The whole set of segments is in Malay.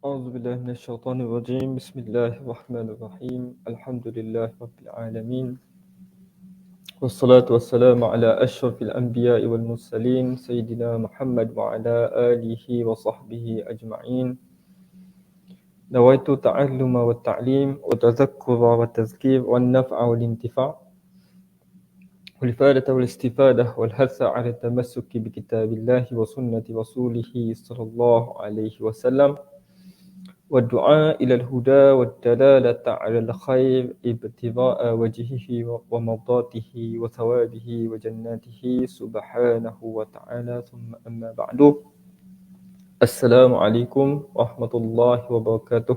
أعوذ بالله من الشيطان الرجيم بسم الله الرحمن الرحيم الحمد لله رب العالمين والصلاة والسلام على أشرف الأنبياء والمرسلين سيدنا محمد وعلى آله وصحبه أجمعين نويت التعلم والتعليم والتذكر والتذكير والنفع والانتفاع والإفادة والاستفادة والحث على التمسك بكتاب الله وسنة رسوله صلى الله عليه وسلم والدعاء إلى الهدى والدلالة على الخير ابتغاء وجهه ومرضاته وثوابه وجناته سبحانه وتعالى ثم أما بعد Assalamualaikum warahmatullahi wabarakatuh.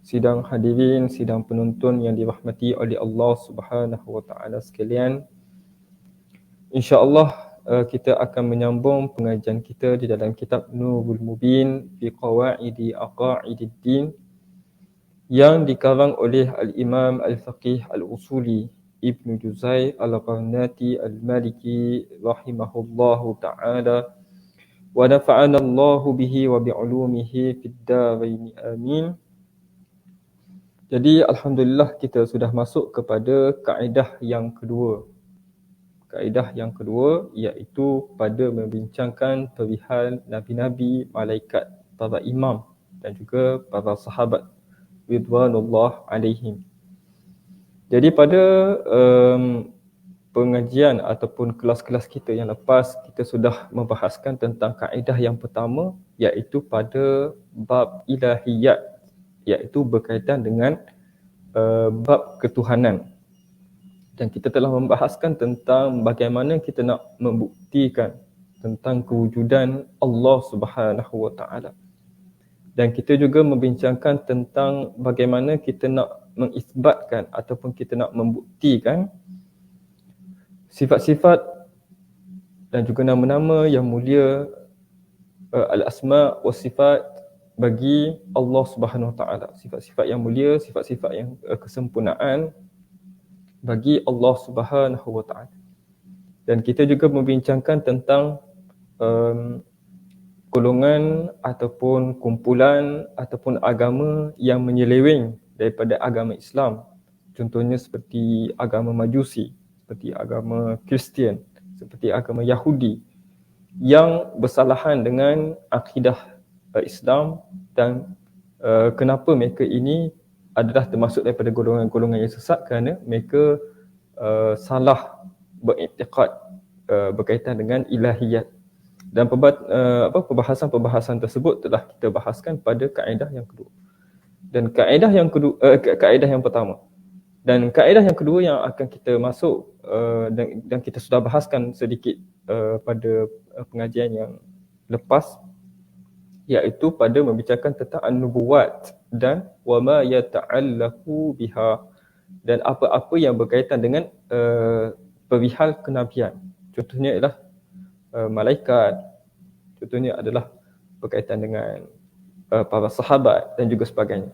Sidang hadirin, sidang penonton yang dirahmati oleh Allah Subhanahu wa taala sekalian. Insya-Allah kita akan menyambung pengajian kita di dalam kitab Nurul Mubin fi Qawaidi Aqaididdin yang dikarang oleh Al-Imam Al-Faqih Al-Usuli Ibnu Juzai Al-Qarnati Al-Maliki rahimahullahu ta'ala wa nafa'ana Allahu bihi wa bi'ulumihi fid darain amin. Jadi alhamdulillah kita sudah masuk kepada kaedah yang kedua. Kaedah yang kedua iaitu pada membincangkan perihal nabi-nabi, malaikat, para imam dan juga para sahabat ridwanullah alaihim. Jadi pada pengajian ataupun kelas-kelas kita yang lepas, kita sudah membahaskan tentang kaedah yang pertama iaitu pada bab ilahiyat, iaitu berkaitan dengan bab ketuhanan. Dan kita telah membahaskan tentang bagaimana kita nak membuktikan tentang kewujudan Allah Subhanahu wa taala. Dan kita juga membincangkan tentang bagaimana kita nak mengisbatkan ataupun kita nak membuktikan sifat-sifat dan juga nama-nama yang mulia, al-asma wa sifat bagi Allah Subhanahu wa taala. Sifat-sifat yang mulia, sifat-sifat yang kesempurnaan bagi Allah Subhanahu wa taala. Dan kita juga membincangkan tentang golongan ataupun kumpulan ataupun agama yang menyeleweng daripada agama Islam. Contohnya seperti agama Majusi, seperti agama Kristian, seperti agama Yahudi yang bersalahan dengan akidah Islam dan kenapa mereka ini adalah termasuk daripada golongan-golongan yang sesat kerana mereka salah beriktikad berkaitan dengan ilahiyat. Dan perbahasan-perbahasan tersebut telah kita bahaskan pada kaedah yang kedua. Dan kaedah yang kedua, kaedah yang pertama. Dan kaedah yang kedua yang akan kita masuk dan kita sudah bahaskan sedikit pada pengajian yang lepas, iaitu pada membicarakan tentang an-nubuwat dan wama yata'allaqu biha, dan apa-apa yang berkaitan dengan perihal kenabian. Contohnya ialah malaikat, contohnya adalah berkaitan dengan para sahabat dan juga sebagainya.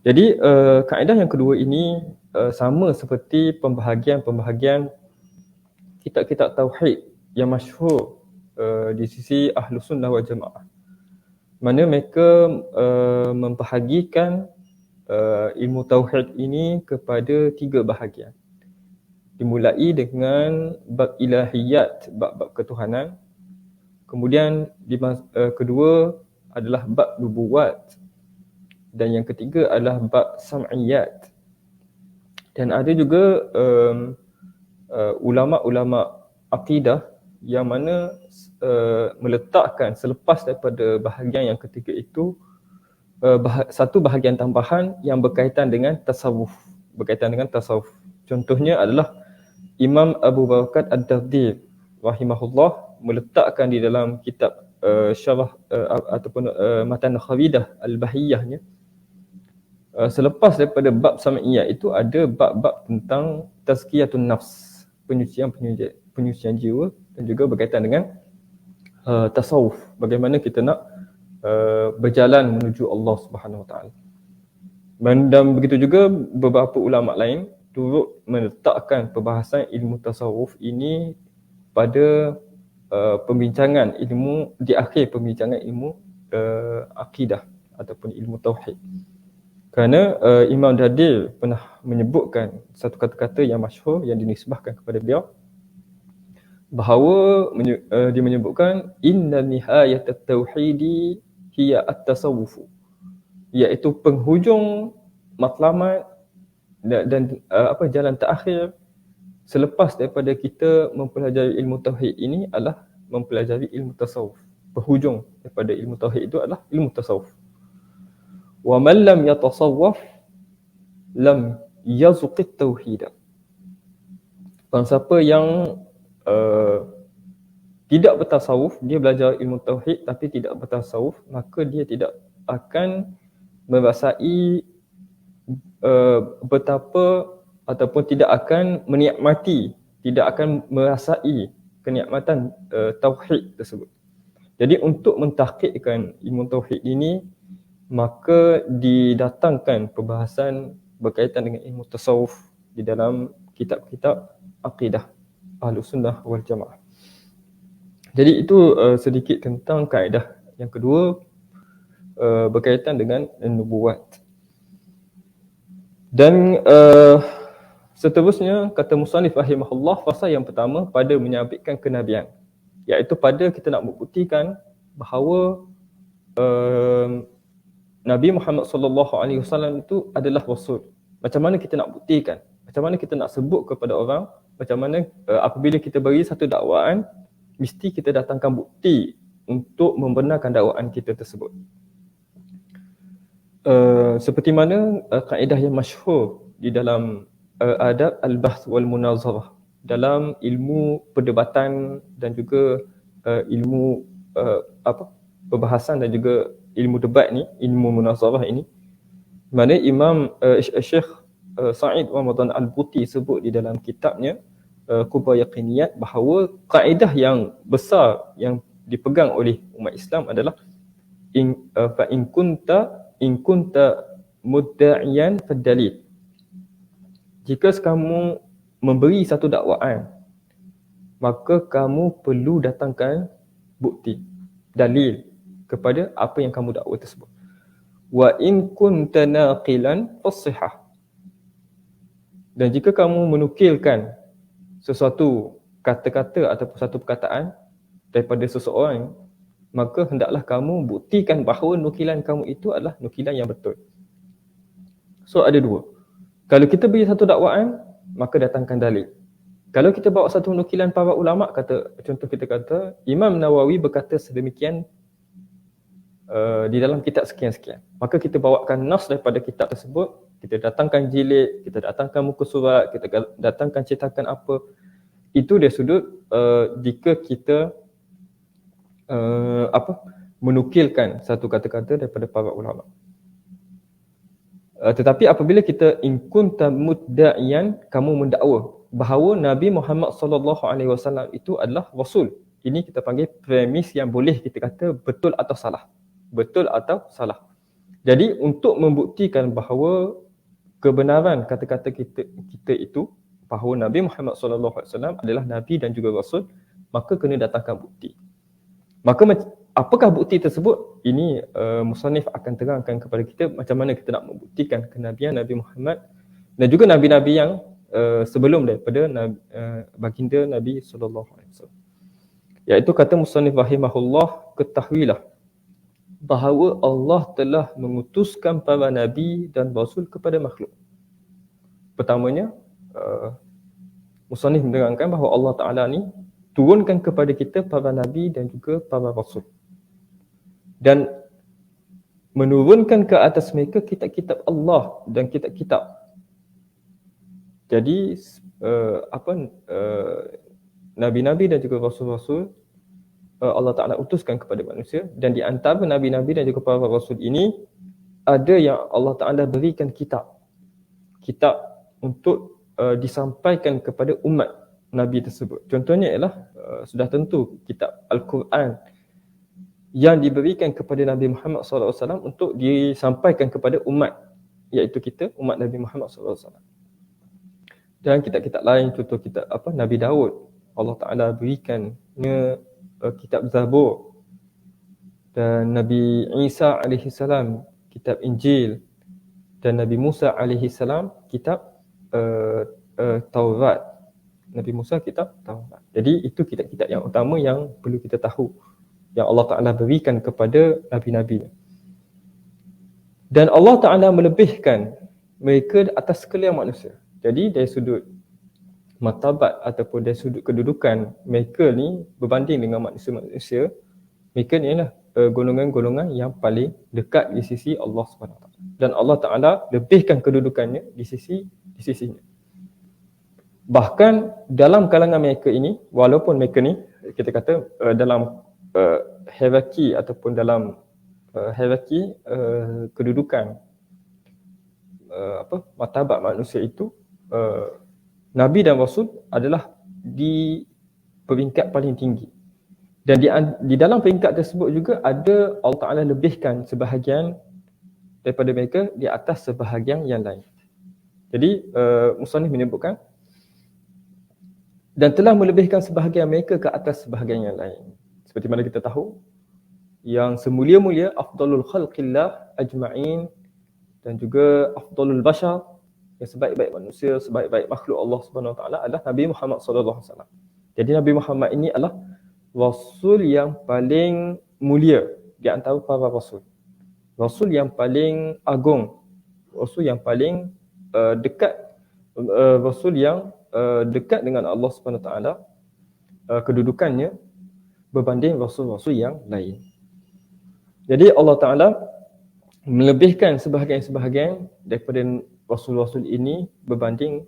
Jadi kaedah yang kedua ini sama seperti pembahagian kitab-kitab tauhid yang masyhur di sisi Ahlus Sunnah wal Jamaah, mana mereka membahagikan ilmu tauhid ini kepada 3 bahagian. Dimulai dengan bab ilahiyat, bab ketuhanan. Kemudian kedua adalah bab nubuwat. Dan yang ketiga adalah bab sam'iyat. Dan ada juga ulama-ulama akidah yang mana meletakkan selepas daripada bahagian yang ketiga itu satu bahagian tambahan yang berkaitan dengan tasawuf, Contohnya adalah Imam Abu Bakar Ad-Dardi rahimahullah meletakkan di dalam kitab syarah ataupun matan Khawidah Al-Bahiyahnya, selepas daripada bab sam'iyah itu ada bab-bab tentang tazkiyatun nafs, penyucian jiwa, dan juga berkaitan dengan tasawuf, bagaimana kita nak berjalan menuju Allah Subhanahu wa taala. Dan begitu juga beberapa ulama lain turut meletakkan perbahasan ilmu tasawuf ini pada pembincangan ilmu, di akhir pembincangan ilmu akidah. ataupun ilmu tauhid. Kerana Imam Dadil pernah menyebutkan satu kata-kata yang masyhur yang dinisbahkan kepada beliau, bahawa dia menyebutkan inna nihayat at-tauhidi hiya at-tasawwuf, iaitu penghujung matlamat dan jalan terakhir selepas daripada kita mempelajari ilmu tauhid ini adalah mempelajari ilmu tasawuf. Penghujung daripada ilmu tauhid itu adalah ilmu tasawuf. Wa man lam yatasawwaf lam yazuqit tauhid. Barang siapa yang tidak bertasawuf, dia belajar ilmu tauhid tapi tidak bertasawuf, maka dia tidak akan merasai betapa ataupun tidak akan menikmati, tidak akan merasai kenikmatan tauhid tersebut. Jadi untuk mentahqiqkan ilmu tauhid ini, maka didatangkan perbahasan berkaitan dengan ilmu tasawuf di dalam kitab-kitab akidah Ahlus Sunnah wal Jamaah. Jadi itu sedikit tentang kaedah yang kedua berkaitan dengan nubuat. Dan seterusnya kata musannif rahimahullah, fasa yang pertama pada menyabitkan kenabian, iaitu pada kita nak membuktikan bahawa Nabi Muhammad sallallahu alaihi wasallam itu adalah rasul. Macam mana kita nak buktikan? Macam mana kita nak sebut kepada orang? Macam mana apabila kita beri satu dakwaan, mesti kita datangkan bukti untuk membenarkan dakwaan kita tersebut. Seperti mana kaedah yang masyhur di dalam adab al-bahth wal munazarah, dalam ilmu perdebatan dan juga ilmu perbahasan dan juga ilmu debat ni, ilmu munazarah ini, mana Imam Syekh Sa'id Ramadan Al-Buti sebut di dalam kitabnya Kubra Yaqiniyat bahawa kaedah yang besar yang dipegang oleh umat Islam adalah fa in kunta mudda'iyan fadalil. Jika kamu memberi satu dakwaan, maka kamu perlu datangkan bukti, dalil kepada apa yang kamu dakwa tersebut. Wa in kunta naqilan fasihah. Dan jika kamu menukilkan sesuatu kata-kata ataupun satu perkataan daripada seseorang, maka hendaklah kamu buktikan bahawa nukilan kamu itu adalah nukilan yang betul. So ada dua. Kalau kita beri satu dakwaan, maka datangkan dalil. Kalau kita bawa satu nukilan para ulama, contoh kita kata Imam Nawawi berkata sedemikian di dalam kitab sekian-sekian, maka kita bawakan nas daripada kitab tersebut, kita datangkan jilid, kita datangkan muka surat, kita datangkan cetakan apa. Itu dari sudut jika kita menukilkan satu kata-kata daripada para ulama. Tetapi apabila kita in kunta mudda'iyan, kamu mendakwa bahawa Nabi Muhammad sallallahu alaihi wasallam itu adalah rasul, ini kita panggil premis yang boleh kita kata betul atau salah. Betul atau salah. Jadi untuk membuktikan bahawa kebenaran kata-kata kita itu, bahawa Nabi Muhammad sallallahu alaihi wasallam adalah nabi dan juga rasul, maka kena datangkan bukti. Maka apakah bukti tersebut? Ini musannif akan terangkan kepada kita macam mana kita nak membuktikan kenabian Nabi Muhammad dan juga nabi-nabi yang sebelum daripada baginda Nabi sallallahu alaihi wasallam. Iaitu kata musannif rahimahullah, ketahuilah bahawa Allah telah mengutuskan para nabi dan rasul kepada makhluk. Pertamanya, musannif menerangkan bahawa Allah Ta'ala ni turunkan kepada kita para nabi dan juga para rasul. Dan menurunkan ke atas mereka kitab-kitab Allah dan kitab-kitab. Jadi, nabi-nabi dan juga rasul-rasul Allah Ta'ala utuskan kepada manusia, dan di antara nabi-nabi dan juga para rasul ini ada yang Allah Ta'ala berikan kitab untuk disampaikan kepada umat nabi tersebut. Contohnya ialah sudah tentu kitab Al-Quran yang diberikan kepada Nabi Muhammad SAW untuk disampaikan kepada umat, iaitu kita, umat Nabi Muhammad SAW. Dan kitab-kitab lain, contoh kitab Nabi Daud, Allah Ta'ala berikannya kitab Zabur dan Nabi Isa alaihi salam kitab Injil, dan Nabi Musa alaihi salam kitab Taurat. Nabi Musa kitab Taurat. Jadi itu kitab-kitab yang utama yang perlu kita tahu, yang Allah Ta'ala berikan kepada Nabi-Nabi. Dan Allah Ta'ala melebihkan mereka atas sekalian manusia. Jadi dari sudut martabat ataupun dari sudut kedudukan mereka ni berbanding dengan manusia-manusia, mereka ni adalah golongan-golongan yang paling dekat di sisi Allah SWT. Dan Allah Ta'ala lebihkan kedudukannya di sisinya. Bahkan dalam kalangan mereka ini, walaupun mereka ni kita kata dalam hierarki ataupun dalam hierarki kedudukan martabat manusia itu, Nabi dan Rasul adalah di peringkat paling tinggi. Dan di dalam peringkat tersebut juga ada Allah Ta'ala lebihkan sebahagian daripada mereka di atas sebahagian yang lain. Jadi musannif menyebutkan dan telah melebihkan sebahagian mereka ke atas sebahagian yang lain. Seperti mana kita tahu, yang semulia-mulia afdalul khalqillah ajma'in dan juga afdalul bashar, yang sebaik-baik manusia, sebaik-baik makhluk Allah Subhanahu Wa Taala adalah Nabi Muhammad sallallahu alaihi wasallam. Jadi Nabi Muhammad ini adalah rasul yang paling mulia di antara para rasul. Rasul yang paling agung, rasul yang paling dekat, rasul yang dekat dengan Allah Subhanahu Wa Taala, kedudukannya berbanding rasul-rasul yang lain. Jadi Allah Ta'ala melebihkan sebahagian-sebahagian daripada rasul-rasul ini berbanding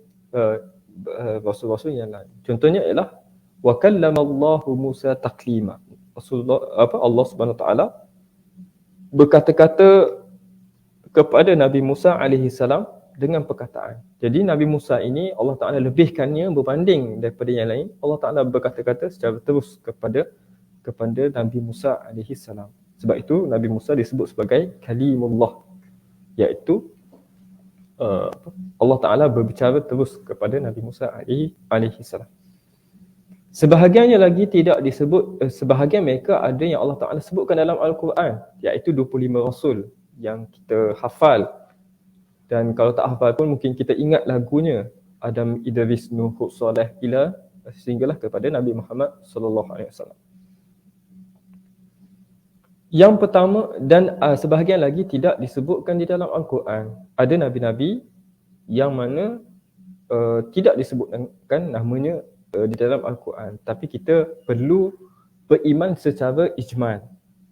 rasul-rasul yang lain. Contohnya ialah wa kallamallahu Musa taklima. Allah Subhanahu Wa Taala berkata-kata kepada Nabi Musa alaihi salam dengan perkataan. Jadi Nabi Musa ini Allah Ta'ala lebihkannya berbanding daripada yang lain. Allah Ta'ala berkata-kata secara terus kepada Nabi Musa alaihi salam. Sebab itu Nabi Musa disebut sebagai kalimullah, iaitu Allah Ta'ala berbicara terus kepada Nabi Musa alaihi salam. Sebahagiannya lagi tidak disebut, sebahagian mereka ada yang Allah Ta'ala sebutkan dalam Al-Quran, iaitu 25 rasul yang kita hafal. Dan kalau tak hafal pun mungkin kita ingat lagunya, Adam, Idris, Nuh, Hud, Saleh, ila sehinggalah kepada Nabi Muhammad sallallahu alaihi wasallam. Yang pertama, dan sebahagian lagi tidak disebutkan di dalam Al-Quran. Ada nabi-nabi yang mana tidak disebutkan namanya di dalam Al-Quran, tapi kita perlu beriman secara ijmal.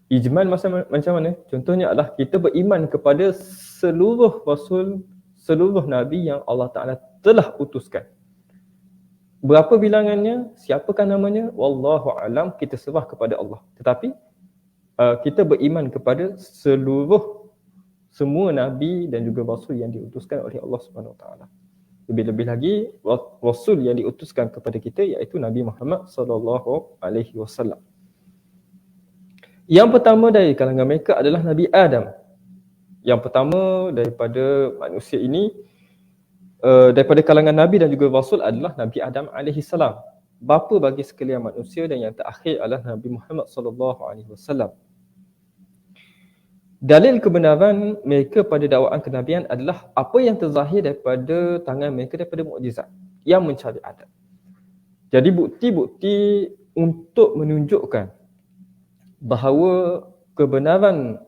Ijmal macam mana? Contohnya adalah kita beriman kepada seluruh rasul, seluruh nabi yang Allah Ta'ala telah utuskan. Berapa bilangannya, siapakah namanya, wallahu alam, kita serah kepada Allah. Tetapi kita beriman kepada semua nabi dan juga rasul yang diutuskan oleh Allah Subhanahu Wa Taala. Lebih-lebih lagi rasul yang diutuskan kepada kita iaitu Nabi Muhammad sallallahu alaihi wasallam. Yang pertama dari kalangan mereka adalah Nabi Adam. Yang pertama daripada manusia ini, daripada kalangan nabi dan juga rasul adalah Nabi Adam alaihi salam. Bapa bagi sekalian manusia, dan yang terakhir adalah Nabi Muhammad sallallahu alaihi wasallam. Dalil kebenaran mereka pada dakwaan kenabian adalah apa yang terzahir daripada tangan mereka daripada mukjizat yang mencari adat. Jadi bukti-bukti untuk menunjukkan bahawa kebenaran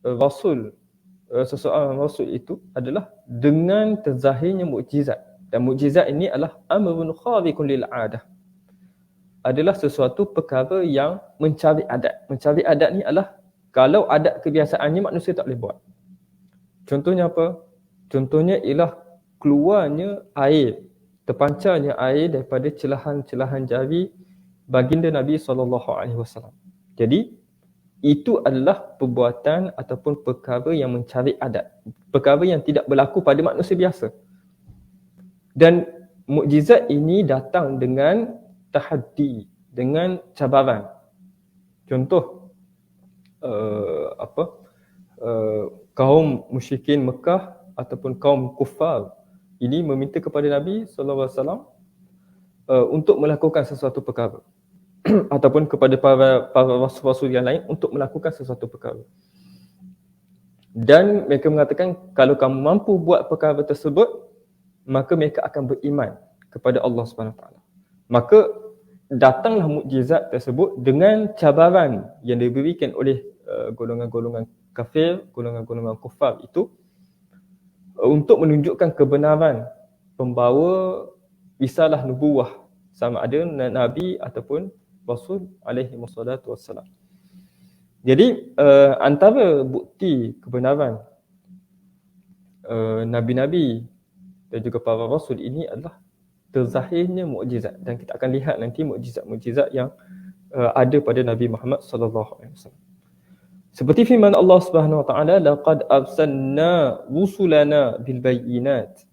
rasul, seseorang rasul itu adalah dengan terzahirnya mukjizat. Dan mukjizat ini adalah amrun khariqun lil 'adah. Adalah sesuatu perkara yang mencari adat. Mencari adat ni adalah kalau adat kebiasaannya manusia tak boleh buat. Contohnya apa? Contohnya ialah keluarnya air, terpancarnya air daripada celahan-celahan jari baginda Nabi SAW. Jadi itu adalah perbuatan ataupun perkara yang mencari adat. Perkara yang tidak berlaku pada manusia biasa. Dan mukjizat ini datang dengan tahaddi, dengan cabaran. Contoh, kaum musyrikin Mekah ataupun kaum kufar ini meminta kepada Nabi SAW untuk melakukan sesuatu perkara. ataupun kepada para rasul-rasul yang lain untuk melakukan sesuatu perkara. Dan mereka mengatakan kalau kamu mampu buat perkara tersebut, maka mereka akan beriman kepada Allah SWT. Maka datanglah mukjizat tersebut dengan cabaran yang diberikan oleh golongan-golongan kafir, golongan-golongan kufar itu untuk menunjukkan kebenaran pembawa risalah nubuwah, sama ada Nabi ataupun Rasul alaihi wassalatu wassalam. Jadi antara bukti kebenaran Nabi-Nabi dan juga para Rasul ini adalah terzahirnya mukjizat, dan kita akan lihat nanti mukjizat-mukjizat yang ada pada Nabi Muhammad sallallahu alaihi wasallam. Seperti firman Allah Subhanahu wa taala, laqad arsalna rusulana bil bayyinat.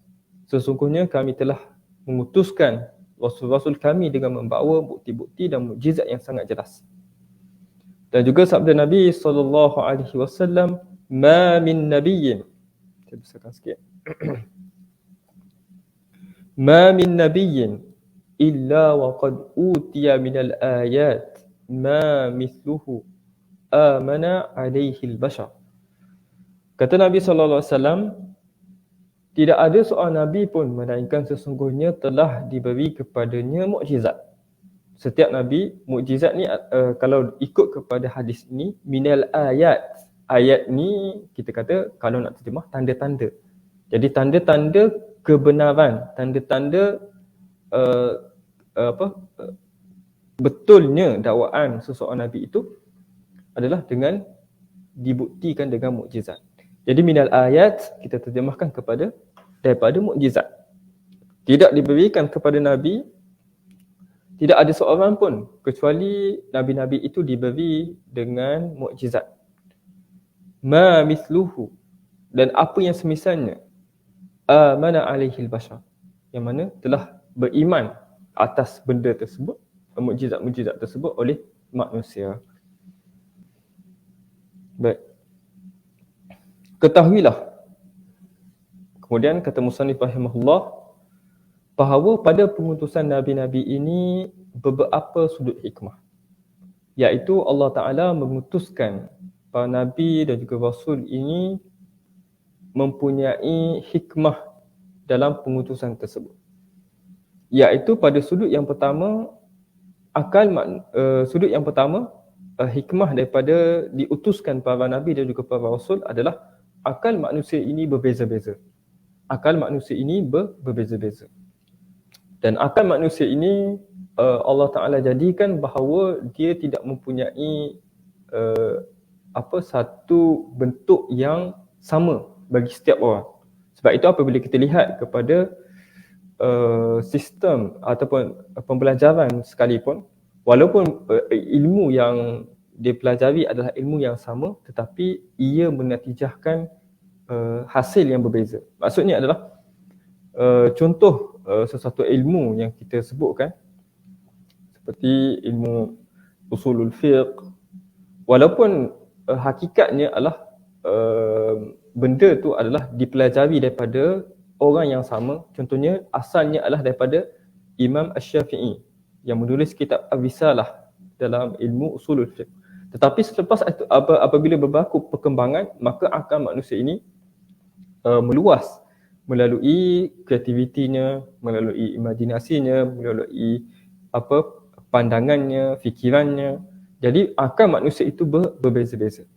Sesungguhnya kami telah mengutuskan rasul-rasul kami dengan membawa bukti-bukti dan mukjizat yang sangat jelas. Dan juga sabda Nabi sallallahu alaihi wasallam, ma min nabiyyin. Saya besarkan sikit. Ma min nabiyyin illa wa qad utiya minal ayat ma mithluhu amana alaihi al-bashar. Kata Nabi sallallahu alaihi wasallam, tidak ada seorang nabi pun melainkan sesungguhnya telah diberi kepadanya mukjizat. Setiap nabi, mukjizat ni kalau ikut kepada hadis ni, minal ayat. Ayat ni kita kata kalau nak terjemah tanda-tanda. Jadi tanda-tanda kebenaran, tanda-tanda betulnya dakwaan seseorang nabi itu adalah dengan dibuktikan dengan mukjizat. Jadi minal ayat kita terjemahkan kepada daripada mukjizat. Tidak diberikan kepada nabi, tidak ada seorang pun kecuali nabi-nabi itu diberi dengan mukjizat. Ma mithluhu, dan apa yang semisalnya, amana alaihi al-bashar, yang mana telah beriman atas benda tersebut, mukjizat-mukjizat tersebut oleh manusia. Baik. Ketahuilah. Kemudian kata musannif rahimahullah, bahawa pada pengutusan Nabi-Nabi ini beberapa sudut hikmah. Iaitu Allah Ta'ala mengutuskan para Nabi dan juga Rasul ini mempunyai hikmah dalam pengutusan tersebut. Iaitu pada sudut yang pertama, sudut yang pertama, hikmah daripada diutuskan para Nabi dan juga para Rasul adalah akal manusia ini berbeza-beza. Akal manusia ini berbeza-beza. Dan akal manusia ini Allah Ta'ala jadikan bahawa dia tidak mempunyai satu bentuk yang sama bagi setiap orang. Sebab itu apabila kita lihat kepada sistem ataupun pembelajaran sekalipun, walaupun ilmu yang dipelajari adalah ilmu yang sama, tetapi ia menatijahkan hasil yang berbeza. Maksudnya adalah contoh sesuatu ilmu yang kita sebutkan seperti ilmu usulul fiqh, walaupun hakikatnya adalah benda tu adalah dipelajari daripada orang yang sama. Contohnya asalnya adalah daripada Imam Asy-Syafi'i yang menulis kitab Ar-Risalah dalam ilmu usulul fiqh. Tetapi selepas itu apabila berlaku perkembangan, maka akal manusia ini meluas melalui kreativitinya, melalui imajinasinya, melalui pandangannya, fikirannya. Jadi akal manusia itu berbeza-beza.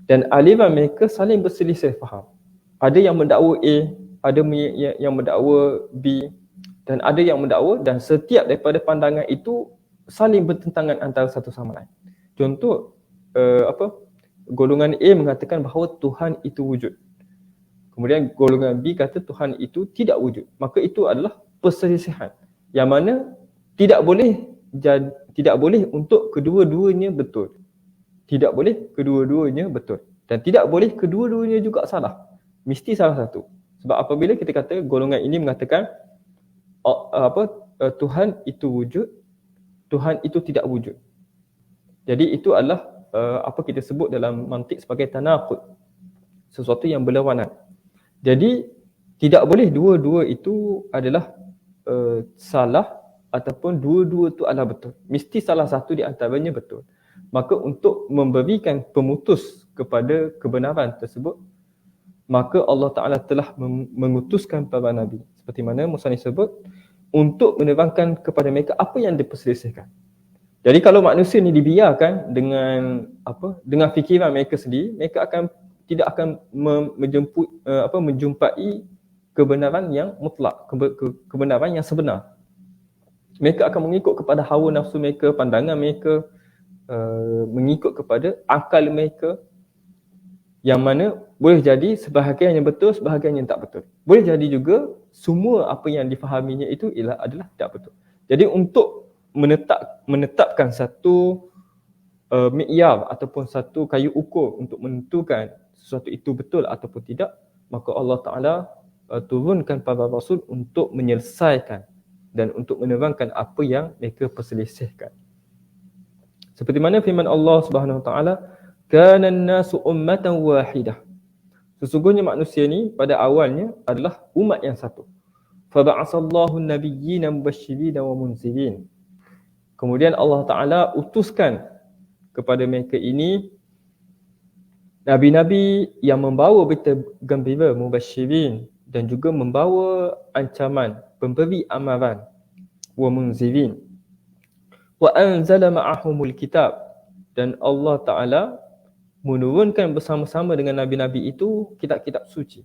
Dan aliran mereka saling berselisih faham. Ada yang mendakwa A, ada yang mendakwa B, dan ada yang mendakwa, dan setiap daripada pandangan itu saling bertentangan antara satu sama lain. Contoh golongan A mengatakan bahawa Tuhan itu wujud. Kemudian golongan B kata Tuhan itu tidak wujud. Maka itu adalah perselisihan yang mana tidak boleh untuk kedua-duanya betul. Tidak boleh kedua-duanya betul. Dan tidak boleh kedua-duanya juga salah. Mesti salah satu. Sebab apabila kita kata golongan ini mengatakan Tuhan itu wujud, Tuhan itu tidak wujud. Jadi itu adalah apa kita sebut dalam mantik sebagai tanaqud. Sesuatu yang berlawanan. Jadi tidak boleh dua-dua itu adalah salah ataupun dua-dua tu adalah betul. Mesti salah satu di antaranya betul. Maka untuk memberikan pemutus kepada kebenaran tersebut, maka Allah Ta'ala telah mengutuskan para Nabi. Seperti mana Musannif sebut, untuk menerangkan kepada mereka apa yang diperselisihkan. Jadi kalau manusia ni dibiarkan dengan fikiran mereka sendiri, mereka tidak akan menjumpai kebenaran yang mutlak, kebenaran yang sebenar. Mereka akan mengikut kepada hawa nafsu mereka, pandangan mereka, mengikut kepada akal mereka, yang mana boleh jadi sebahagian yang betul, sebahagian yang tak betul. Boleh jadi juga semua apa yang difahaminya itu adalah tak betul. Jadi untuk menetapkan satu mi'yar ataupun satu kayu ukur untuk menentukan sesuatu itu betul ataupun tidak, maka Allah Ta'ala turunkan para rasul untuk menyelesaikan dan untuk menerangkan apa yang mereka perselisihkan. Seperti mana firman Allah Subhanahu Wa Ta'ala, kana an-nasu ummatan wahidah. Sesungguhnya manusia ni pada awalnya adalah umat yang satu. Fa ba'asallahu an-nabiyyina mubasysyirin wa munzirin. Kemudian Allah Ta'ala utuskan kepada mereka ini nabi-nabi yang membawa berita gembira, mubasysyirin, dan juga membawa ancaman, pemberi amaran, wa munzirin. Wa anzala ma'ahumul kitab, dan Allah Ta'ala menurunkan bersama-sama dengan nabi-nabi itu kitab-kitab suci.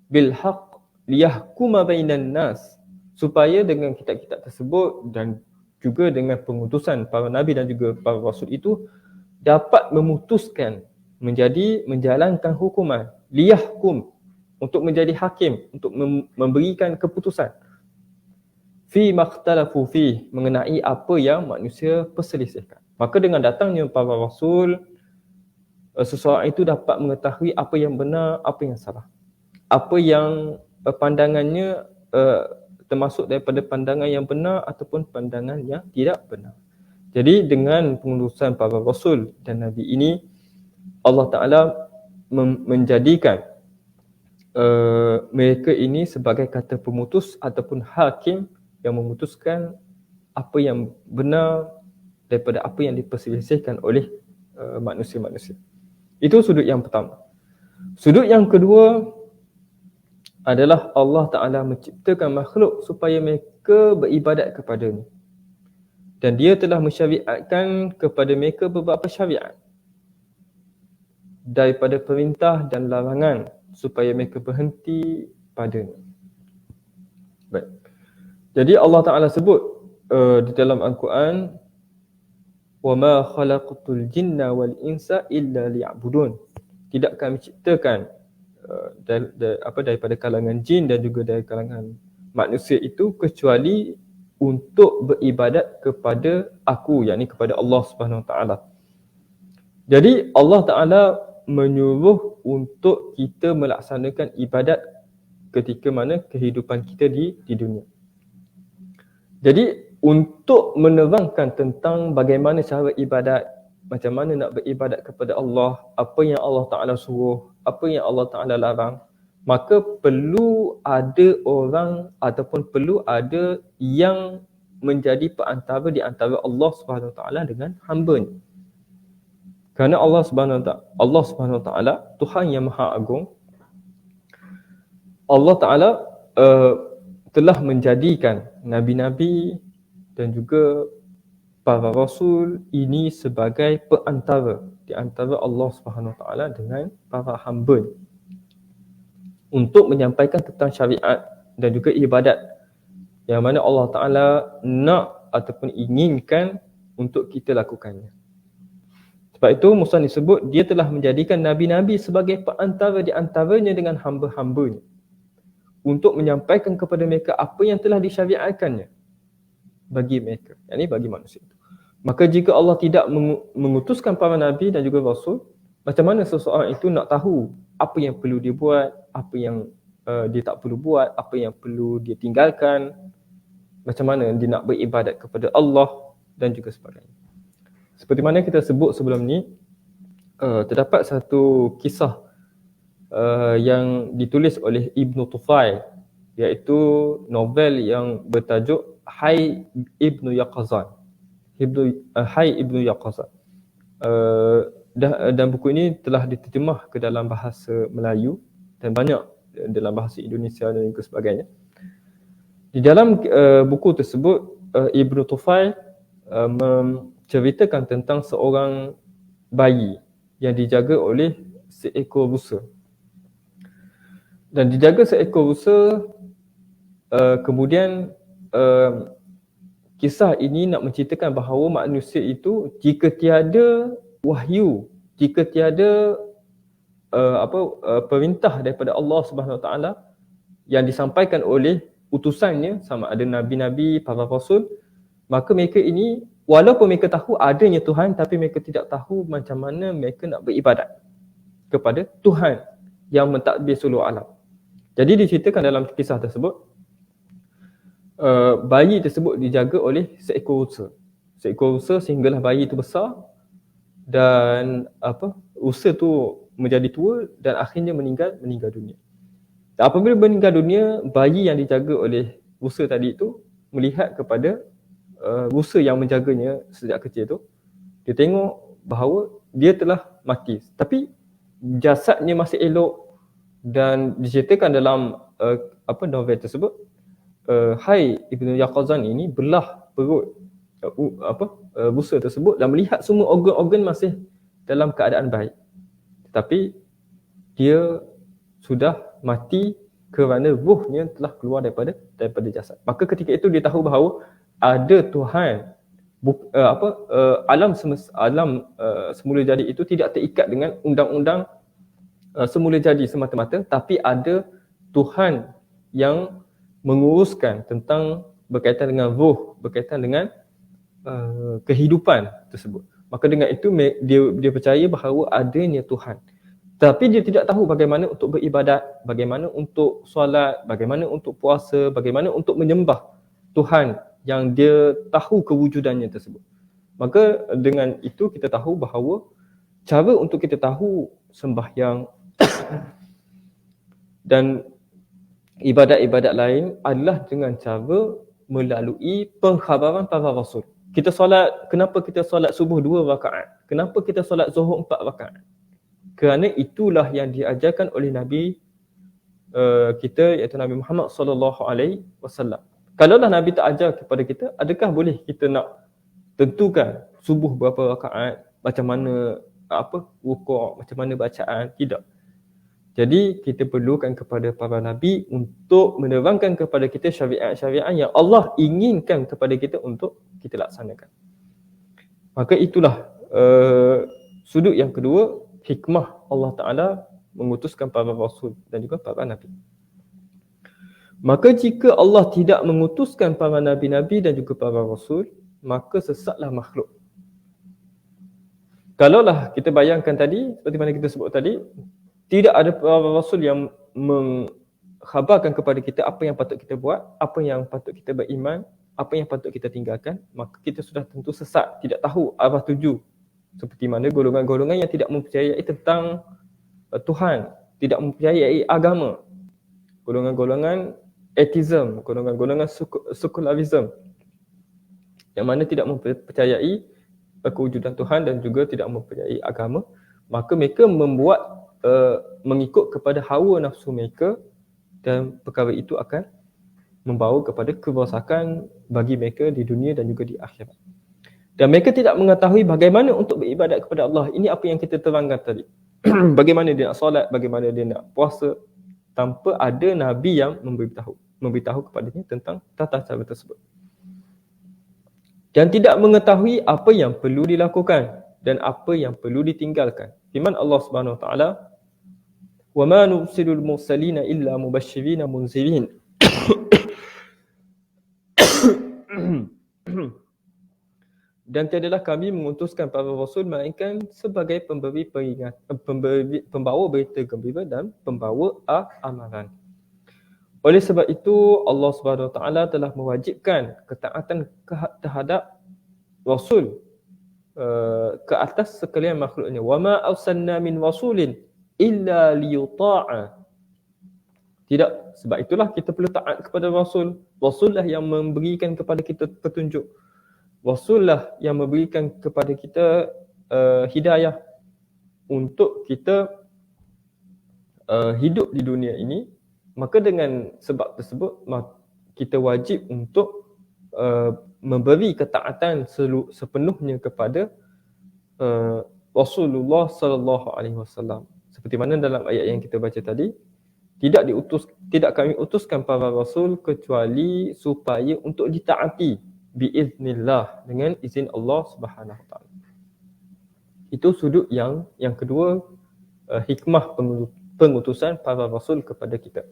Bil haqq liyahkuma bainan nas, supaya dengan kitab-kitab tersebut dan juga dengan pengutusan para nabi dan juga para rasul itu dapat memutuskan, menjalankan hukuman, liyahkum, untuk menjadi hakim, untuk memberikan keputusan, fi makhtalafu fi, mengenai apa yang manusia perselisihkan. Maka dengan datangnya para rasul, seseorang itu dapat mengetahui apa yang benar, apa yang salah, apa yang pandangannya termasuk daripada pandangan yang benar ataupun pandangan yang tidak benar. Jadi dengan pengutusan para rasul dan nabi ini, Allah Ta'ala menjadikan mereka ini sebagai kata pemutus ataupun hakim yang memutuskan apa yang benar daripada apa yang diperselisihkan oleh manusia-manusia. Itu sudut yang pertama. Sudut yang kedua adalah Allah Ta'ala menciptakan makhluk supaya mereka beribadat kepadanya. Dan dia telah mensyariatkan kepada mereka beberapa syariat daripada perintah dan larangan supaya mereka berhenti padanya. Baik. Jadi Allah Ta'ala sebut di dalam Al-Quran, وَمَا خَلَقْتُ الْجِنَّ وَالْإِنسَ إِلَّا لِيَعْبُدُونَ. Tidak kami ciptakan daripada kalangan jin dan juga dari kalangan manusia itu kecuali untuk beribadat kepada aku, yakni kepada Allah Subhanahu Wa Taala. Jadi Allah Ta'ala menyuruh untuk kita melaksanakan ibadat ketika mana kehidupan kita di dunia. Jadi untuk menerangkan tentang bagaimana cara ibadat, macam mana nak beribadat kepada Allah, apa yang Allah Ta'ala suruh, apa yang Allah Ta'ala larang, maka perlu ada orang ataupun perlu ada yang menjadi perantara di antara Allah Subhanahu Wa Taala dengan hamba-Nya. Kerana Allah Subhanahu Wa Taala Tuhan yang Maha Agung, Allah Ta'ala telah menjadikan nabi-nabi dan juga para rasul ini sebagai perantara di antara Allah Subhanahu Wa Taala dengan para hamba untuk menyampaikan tentang syariat dan juga ibadat yang mana Allah Ta'ala nak ataupun inginkan untuk kita lakukannya. Sebab itu Musa disebut dia telah menjadikan nabi-nabi sebagai perantara di antaranya dengan hamba-hambanya untuk menyampaikan kepada mereka apa yang telah disyariatkannya bagi mereka, yakni bagi manusia itu. Maka jika Allah tidak mengutuskan para nabi dan juga rasul, macam mana seseorang itu nak tahu apa yang perlu dia buat, apa yang dia tak perlu buat, apa yang perlu dia tinggalkan, macam mana dia nak beribadat kepada Allah dan juga sebagainya. Seperti mana kita sebut sebelum ni, terdapat satu kisah yang ditulis oleh Ibn Tufail, iaitu novel yang bertajuk Hayy ibnu Yaqzan. Hayy ibnu Yaqzan. Dan buku ini telah diterjemah ke dalam bahasa Melayu dan banyak dalam bahasa Indonesia dan juga sebagainya. Di dalam buku tersebut, Ibnu Tufail menceritakan tentang seorang bayi yang dijaga oleh seekor rusa. Dan dijaga seekor rusa, kemudian kisah ini nak menceritakan bahawa manusia itu jika tiada wahyu, jika tiada perintah daripada Allah Subhanahu Wa Taala yang disampaikan oleh utusannya, sama ada nabi-nabi, para rasul, maka mereka ini walaupun mereka tahu adanya Tuhan, tapi mereka tidak tahu macam mana mereka nak beribadat kepada Tuhan yang mentadbir seluruh alam. Jadi diceritakan dalam kisah tersebut, bayi tersebut dijaga oleh seekor rusa. Seekor rusa sehinggalah bayi itu besar dan rusa tu menjadi tua dan akhirnya meninggal dunia. Dan apabila meninggal dunia, bayi yang dijaga oleh rusa tadi itu melihat kepada rusa yang menjaganya sejak kecil tu. Dia tengok bahawa dia telah mati, tapi jasadnya masih elok. Dan diceritakan dalam novel tersebut, Hayy ibnu Yaqzan ini belah perut rusa tersebut dan melihat semua organ-organ masih dalam keadaan baik, tetapi dia sudah mati kerana ruhnya telah keluar daripada jasad. Maka ketika itu dia tahu bahawa ada Tuhan. Alam semula jadi itu tidak terikat dengan undang-undang semula jadi semata-mata, tapi ada Tuhan yang menguruskan tentang berkaitan dengan ruh, berkaitan dengan kehidupan tersebut. Maka dengan itu dia percaya bahawa adanya Tuhan. Tapi dia tidak tahu bagaimana untuk beribadat, bagaimana untuk solat, bagaimana untuk puasa, bagaimana untuk menyembah Tuhan yang dia tahu kewujudannya tersebut. Maka dengan itu kita tahu bahawa cara untuk kita tahu sembahyang dan ibadat-ibadat lain adalah dengan cara melalui pengkhabaran para rasul. Kita solat, kenapa kita solat subuh 2 rakaat? Kenapa kita solat zuhur 4 rakaat? Kerana itulah yang diajarkan oleh Nabi kita, iaitu Nabi Muhammad SAW. Kalaulah Nabi tak ajar kepada kita, adakah boleh kita nak tentukan subuh berapa rakaat, macam mana rukuk, macam mana bacaan? Tidak. Jadi kita perlukan kepada para Nabi untuk menerangkan kepada kita syariat-syariat yang Allah inginkan kepada kita untuk kita laksanakan. Maka itulah sudut yang kedua, hikmah Allah Ta'ala mengutuskan para rasul dan juga para nabi. Maka jika Allah tidak mengutuskan para nabi-nabi dan juga para rasul, maka sesatlah makhluk. Kalaulah kita bayangkan tadi, seperti mana kita sebut tadi, tidak ada para rasul yang mengkhabarkan kepada kita apa yang patut kita buat, apa yang patut kita beriman, apa yang patut kita tinggalkan, maka kita sudah tentu sesat, tidak tahu arah tuju. Seperti mana golongan-golongan yang tidak mempercayai tentang Tuhan, tidak mempercayai agama, golongan-golongan atheism, golongan-golongan secularism, yang mana tidak mempercayai kewujudan Tuhan dan juga tidak mempercayai agama. Maka mereka membuat mengikut kepada hawa nafsu mereka, dan perkara itu akan membawa kepada kerosakan bagi mereka di dunia dan juga di akhirat. Dan mereka tidak mengetahui bagaimana untuk beribadat kepada Allah. Ini apa yang kita terangkan tadi. Bagaimana dia nak solat, bagaimana dia nak puasa, tanpa ada Nabi yang memberitahu kepadanya tentang tata cara tersebut. Dan tidak mengetahui apa yang perlu dilakukan dan apa yang perlu ditinggalkan. Firman Allah Subhanahu Wa Taala, "Wa ma nursilul mursalina illa mubasysyirin munzirin." Dan tiadalah kami mengutuskan para rasul melainkan sebagai pembawa berita gembira dan pembawa amaran. Oleh sebab itu Allah Subhanahu Wa Taala telah mewajibkan ketaatan terhadap rasul ke atas sekalian makhluknya. Wa ma arsalna min rasulin illa liyuta'a. Tidak. Sebab itulah kita perlu taat kepada Rasul. Rasul lah yang memberikan kepada kita petunjuk. Rasul lah yang memberikan kepada kita hidayah untuk kita hidup di dunia ini. Maka dengan sebab tersebut kita wajib untuk memberi ketaatan sepenuhnya kepada Rasulullah sallallahu alaihi wasallam. Seperti mana dalam ayat yang kita baca tadi, tidak kami utuskan para rasul kecuali supaya untuk ditaati biiznillah, dengan izin Allah Subhanahu Wa Taala. Itu sudut yang kedua, hikmah pengutusan para rasul kepada kita.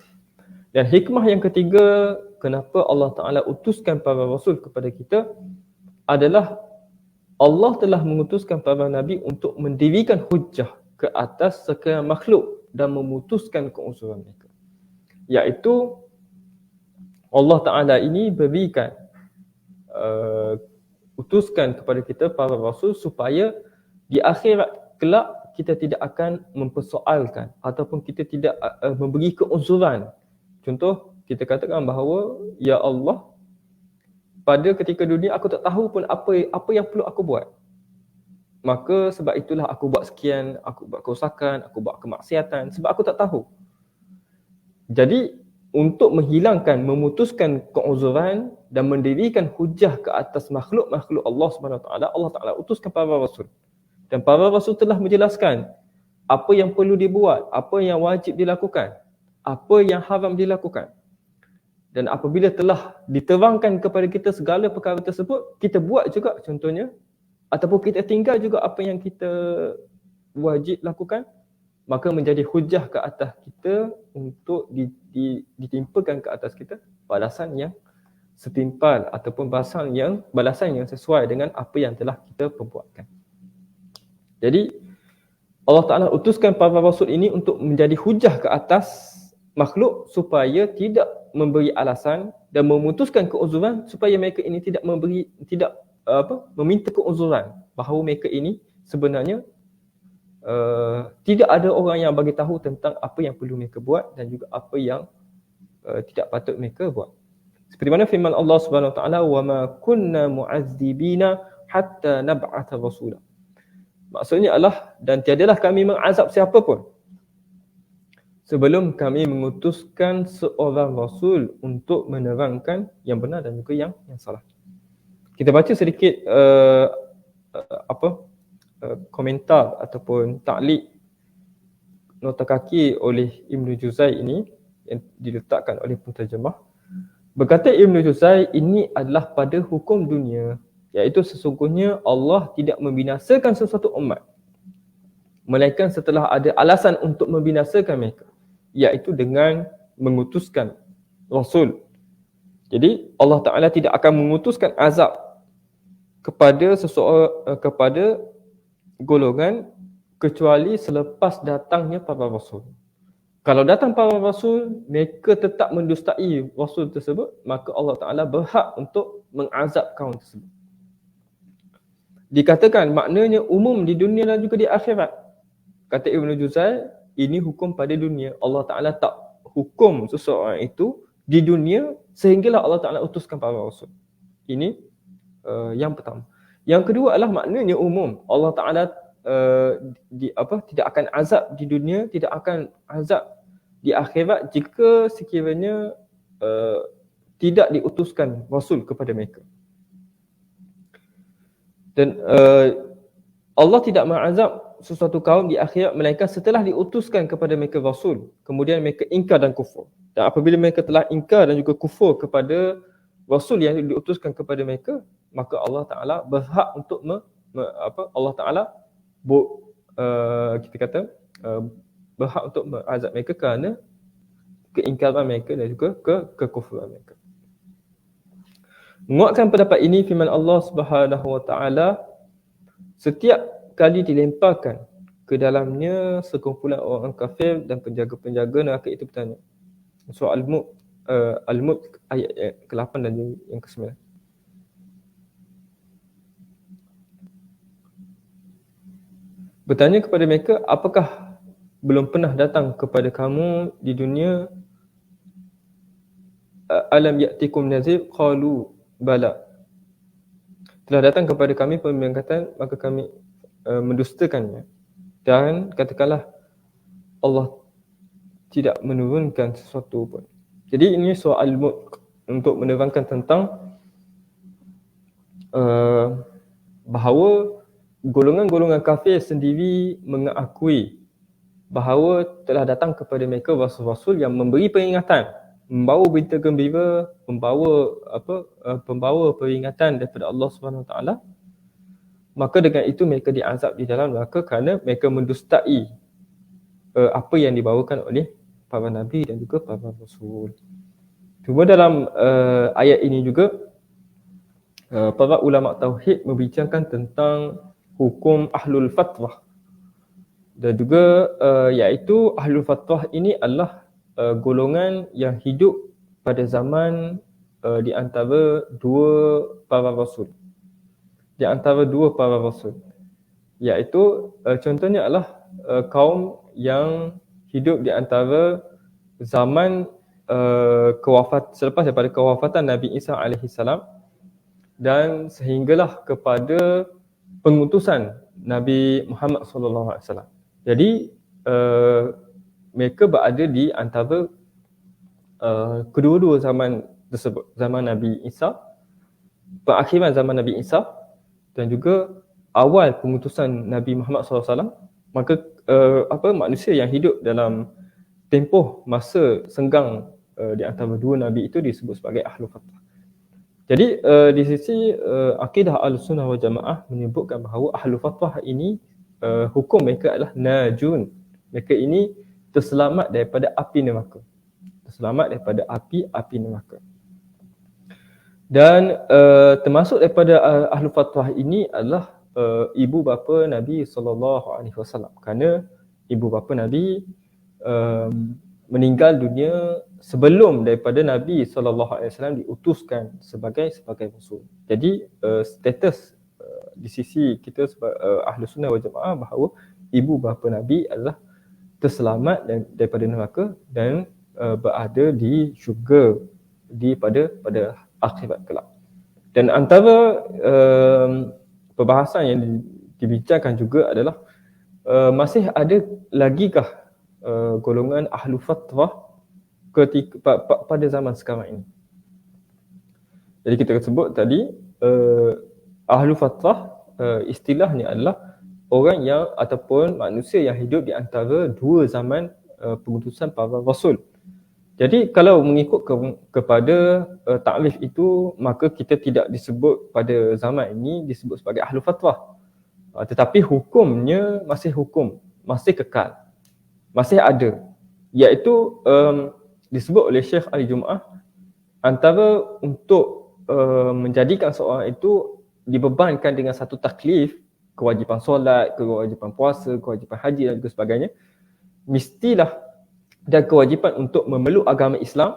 Dan hikmah yang ketiga, kenapa Allah Taala utuskan para rasul kepada kita adalah Allah telah mengutuskan para nabi untuk mendirikan hujjah ke atas sekalian makhluk dan memutuskan keuzuran mereka. Iaitu Allah Ta'ala ini berikan utuskan kepada kita para rasul supaya di akhirat kelak kita tidak akan mempersoalkan ataupun kita tidak memberi keuzuran. Contoh, kita katakan bahawa ya Allah, pada ketika dunia aku tak tahu pun apa yang perlu aku buat. Maka sebab itulah aku buat sekian, aku buat kerosakan, aku buat kemaksiatan sebab aku tak tahu. Jadi untuk menghilangkan, memutuskan keuzuran dan mendirikan hujah ke atas makhluk-makhluk Allah Subhanahu Wa Taala, Allah Taala utuskan para rasul. Dan para rasul telah menjelaskan apa yang perlu dibuat, apa yang wajib dilakukan, apa yang haram dilakukan. Dan apabila telah diterangkan kepada kita segala perkara tersebut, kita buat juga contohnya, ataupun kita tinggal juga apa yang kita wajib lakukan, maka menjadi hujah ke atas kita untuk ditimpakan ke atas kita balasan yang setimpal ataupun balasan yang sesuai dengan apa yang telah kita perbuatkan. Jadi Allah Ta'ala utuskan para rasul ini untuk menjadi hujah ke atas makhluk supaya tidak memberi alasan dan memutuskan keuzuran supaya mereka ini tidak meminta keuzuran bahawa mereka ini sebenarnya tidak ada orang yang bagi tahu tentang apa yang perlu mereka buat dan juga apa yang tidak patut mereka buat. Seperti mana firman Allah Subhanahu Wa Taala, "Wa ma kunna mu'azzibina hatta nab'atha rasula." Maksudnya adalah, dan tiadalah kami mengazab siapa pun sebelum kami mengutuskan seorang rasul untuk menerangkan yang benar dan juga yang salah. Kita baca sedikit komentar ataupun taklid nota kaki oleh Ibn Juzai ini yang diletakkan oleh penterjemah. Berkata Ibn Juzai, ini adalah pada hukum dunia, iaitu sesungguhnya Allah tidak membinasakan sesuatu umat melainkan setelah ada alasan untuk membinasakan mereka, iaitu dengan mengutuskan rasul. Jadi Allah Ta'ala tidak akan mengutuskan azab kepada kepada golongan kecuali selepas datangnya para rasul. Kalau datang para rasul, mereka tetap mendustai rasul tersebut, maka Allah Ta'ala berhak untuk mengazab kaum tersebut. Dikatakan maknanya umum di dunia dan juga di akhirat. Kata Ibn Juzai, ini hukum pada dunia. Allah Ta'ala tak hukum seseorang itu di dunia sehinggalah Allah Ta'ala utuskan para rasul. Ini yang pertama. Yang kedua adalah maknanya umum. Allah Ta'ala tidak akan azab di dunia, tidak akan azab di akhirat jika sekiranya tidak diutuskan rasul kepada mereka. Dan Allah tidak mengazab sesuatu kaum di akhirat melainkan setelah diutuskan kepada mereka rasul, kemudian mereka ingkar dan kufur. Dan apabila mereka telah ingkar dan juga kufur kepada rasul yang diutuskan kepada mereka, maka Allah Ta'ala berhak untuk Allah Ta'ala berhak untuk mengazab mereka kerana keingkaran mereka dan juga kekufuran mereka. Menguatkan pendapat ini firman Allah Subhanahu Wa Taala, setiap kali dilemparkan ke dalamnya sekumpulan orang kafir dan penjaga-penjaga neraka itu bertanya. Surah Al-Mulk ayat ke-8 dan yang ke-9. Bertanya kepada mereka, apakah belum pernah datang kepada kamu di dunia alam ya'tikum nazir qalu bala. Telah datang kepada kami pemberitaan, maka kami mendustakannya. Dan katakanlah Allah tidak menurunkan sesuatu pun. Jadi ini soal mulk untuk menerangkan tentang bahawa golongan-golongan kafir sendiri mengakui bahawa telah datang kepada mereka rasul-rasul yang memberi peringatan, membawa berita gembira, pembawa peringatan daripada Allah Subhanahu Wa Taala. Maka dengan itu mereka diazab di dalam neraka kerana mereka mendustai apa yang dibawakan oleh para nabi dan juga para rasul. Cuma dalam ayat ini juga para ulama tauhid membincangkan tentang hukum ahlul fatrah. Dan juga iaitu ahlul fatrah ini adalah golongan yang hidup pada zaman di antara dua para rasul. Di antara dua para rasul. Iaitu contohnya adalah kaum yang hidup di antara zaman selepas daripada kewafatan Nabi Isa alaihi salam dan sehinggalah kepada pengutusan Nabi Muhammad sallallahu alaihi wasallam. Jadi mereka berada di antara kedua-dua zaman tersebut, zaman Nabi Isa, perakhiran zaman Nabi Isa dan juga awal pengutusan Nabi Muhammad SAW. Maka manusia yang hidup dalam tempoh masa senggang di antara dua Nabi itu disebut sebagai Ahlul Fatrah. Jadi di sisi akidah Ahlussunnah wal Jamaah menyebutkan bahawa Ahlul Fatrah ini hukum mereka adalah najun. Mereka ini terselamat daripada api neraka. Terselamat daripada api neraka. Dan termasuk daripada Ahlul Fatrah ini adalah ibu bapa Nabi SAW. Kerana ibu bapa Nabi meninggal dunia sebelum daripada Nabi SAW diutuskan sebagai rasul. Jadi status di sisi kita Ahlus Sunnah wal Jamaah bahawa ibu bapa Nabi adalah terselamat daripada neraka dan berada di syurga pada akhirat kelak. Dan antara perbahasan yang dibincangkan juga adalah masih ada lagikah golongan Ahlul Fatrah pada zaman sekarang ini. Jadi kita sebut tadi Ahlul Fatrah istilahnya adalah orang yang ataupun manusia yang hidup di antara dua zaman pengutusan para rasul. Jadi kalau mengikut kepada takrif itu, maka kita tidak disebut pada zaman ini disebut sebagai Ahlul Fatrah. Tetapi hukumnya masih kekal. Masih ada. Iaitu disebut oleh Syekh Ali Jumaah antara untuk menjadikan seorang itu dibebankan dengan satu taklif, kewajipan solat, kewajipan puasa, kewajipan haji dan juga sebagainya, mestilah dan kewajipan untuk memeluk agama Islam.